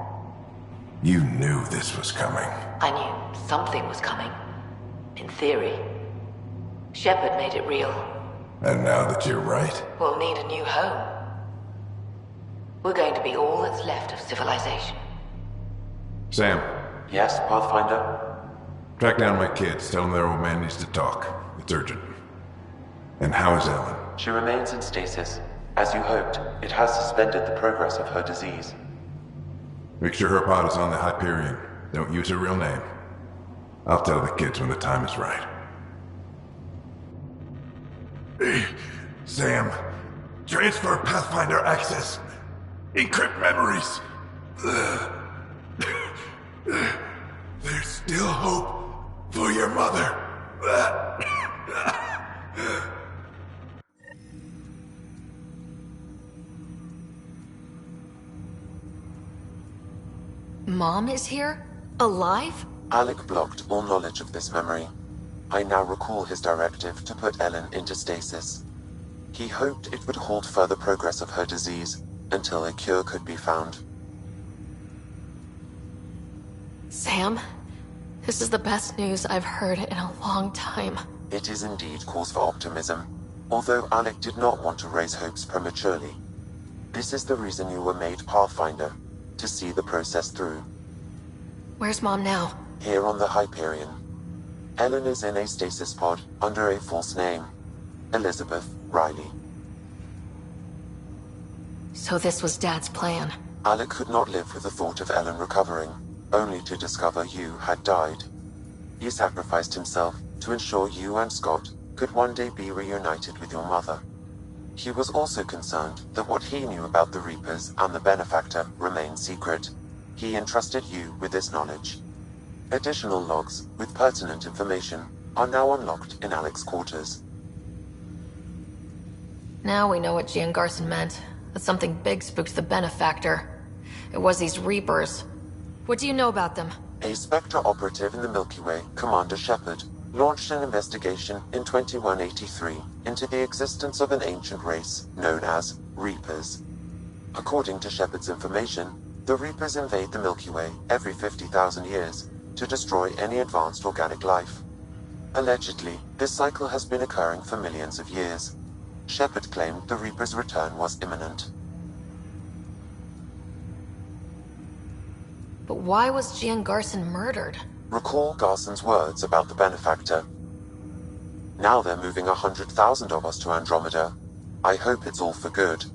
I: You knew this was coming.
L: I knew something was coming. In theory. Shepard made it real.
I: And now that you're right?
L: We'll need a new home. We're going to be all that's left of civilization.
I: Sam.
E: Yes, Pathfinder?
I: Track down my kids. Tell them their old man needs to talk. It's urgent. And how is Ellen?
E: She remains in stasis. As you hoped, it has suspended the progress of her disease.
I: Make sure her pod is on the Hyperion. Don't use her real name. I'll tell the kids when the time is right. Hey, Sam. Transfer Pathfinder access. Encrypt memories. There's still hope for your mother.
H: Mom is here? Alive?
E: Alec blocked all knowledge of this memory. I now recall his directive to put Ellen into stasis. He hoped it would halt further progress of her disease until a cure could be found.
H: Sam, this is the best news I've heard in a long time.
E: It is indeed cause for optimism, although Alec did not want to raise hopes prematurely. This is the reason you were made Pathfinder, to see the process through.
H: Where's Mom now?
E: Here on the Hyperion. Ellen is in a stasis pod under a false name. Elizabeth Riley.
H: So this was Dad's plan.
E: Alec could not live with the thought of Ellen recovering, only to discover you had died. He sacrificed himself to ensure you and Scott could one day be reunited with your mother. He was also concerned that what he knew about the Reapers and the Benefactor remained secret. He entrusted you with this knowledge. Additional logs with pertinent information are now unlocked in Alec's quarters.
H: Now we know what Gian Garson meant. That something big spooked the Benefactor. It was these Reapers. What do you know about them?
E: A Spectre operative in the Milky Way, Commander Shepard, launched an investigation in 2183 into the existence of an ancient race known as Reapers. According to Shepard's information, the Reapers invade the Milky Way every 50,000 years to destroy any advanced organic life. Allegedly, this cycle has been occurring for millions of years. Shepard claimed the Reapers' return was imminent.
H: But why was Gian Garson murdered?
E: Recall Garson's words about the Benefactor. Now they're moving 100,000 of us to Andromeda. I hope it's all for good,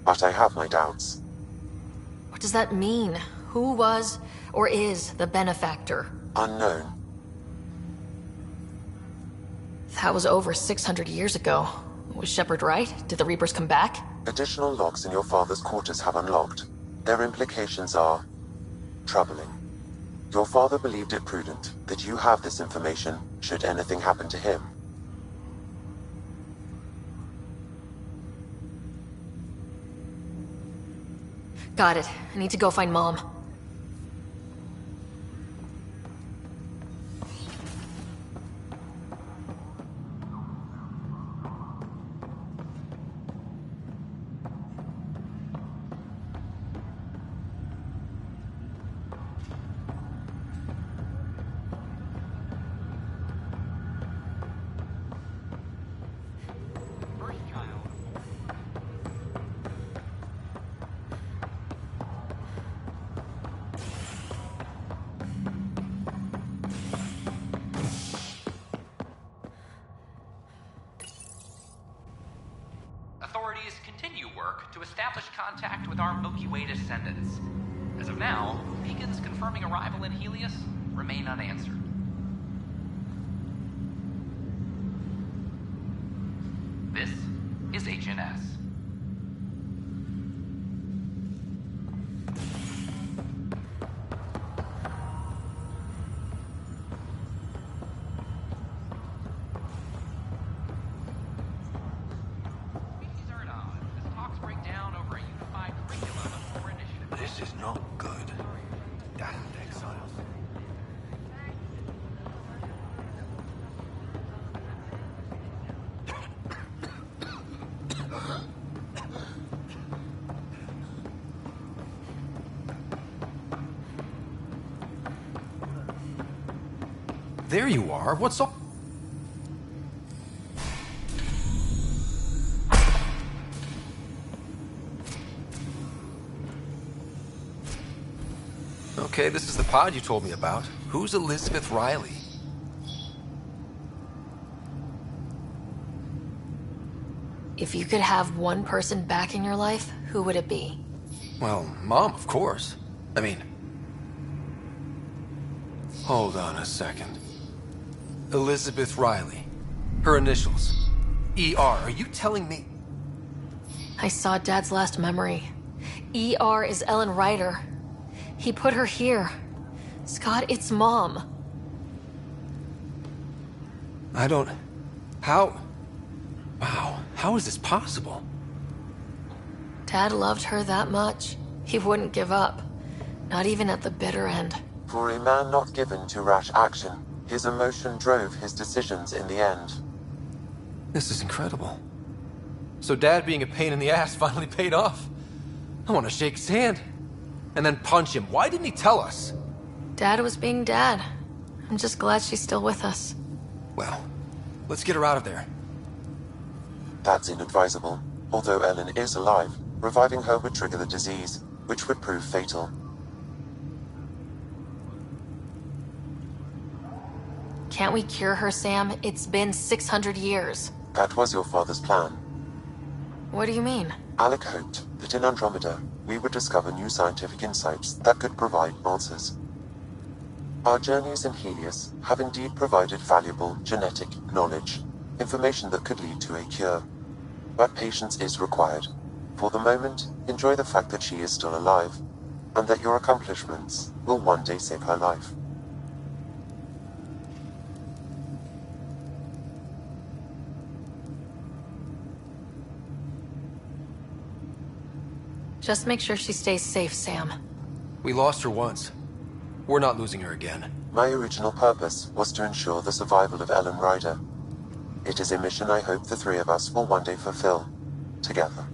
E: but I have my doubts.
H: What does that mean? Who was or is the Benefactor?
E: Unknown.
H: That was over 600 years ago. Was Shepard right? Did the Reapers come back?
E: Additional logs in your father's quarters have unlocked. Their implications are troubling. Your father believed it prudent that you have this information should anything happen to him.
H: Got it. I need to go find Mom.
M: Authorities continue work to establish contact with our Milky Way descendants. As of now, beacons confirming arrival in Helios remain unanswered. This is HNS.
Y: This is not good. Damned exiles. There you are. What's up? Okay, this is the pod you told me about. Who's Elizabeth Riley?
H: If you could have one person back in your life, who would it be?
Y: Well, Mom, of course. I mean... Hold on a second. Elizabeth Riley. Her initials. ER. Are you telling me...
H: I saw Dad's last memory. ER is Ellen Ryder. He put her here. Scott, it's Mom.
Y: I don't... How... Wow, how is this possible?
H: Dad loved her that much. He wouldn't give up. Not even at the bitter end.
E: For a man not given to rash action, his emotion drove his decisions in the end.
Y: This is incredible. So Dad being a pain in the ass finally paid off. I want to shake his hand. And then punch him. Why didn't he tell us?
H: Dad was being Dad. I'm just glad she's still with us.
Y: Well, let's get her out of there.
E: That's inadvisable. Although Ellen is alive, reviving her would trigger the disease, which would prove fatal.
H: Can't we cure her, Sam? It's been 600 years.
E: That was your father's plan.
H: What do you mean?
E: Alec hoped that in Andromeda, we would discover new scientific insights that could provide answers. Our journeys in Helios have indeed provided valuable genetic knowledge, information that could lead to a cure. But patience is required. For the moment, enjoy the fact that she is still alive, and that your accomplishments will one day save her life.
H: Just make sure she stays safe, Sam.
Y: We lost her once. We're not losing her again.
E: My original purpose was to ensure the survival of Ellen Ryder. It is a mission I hope the three of us will one day fulfill, together.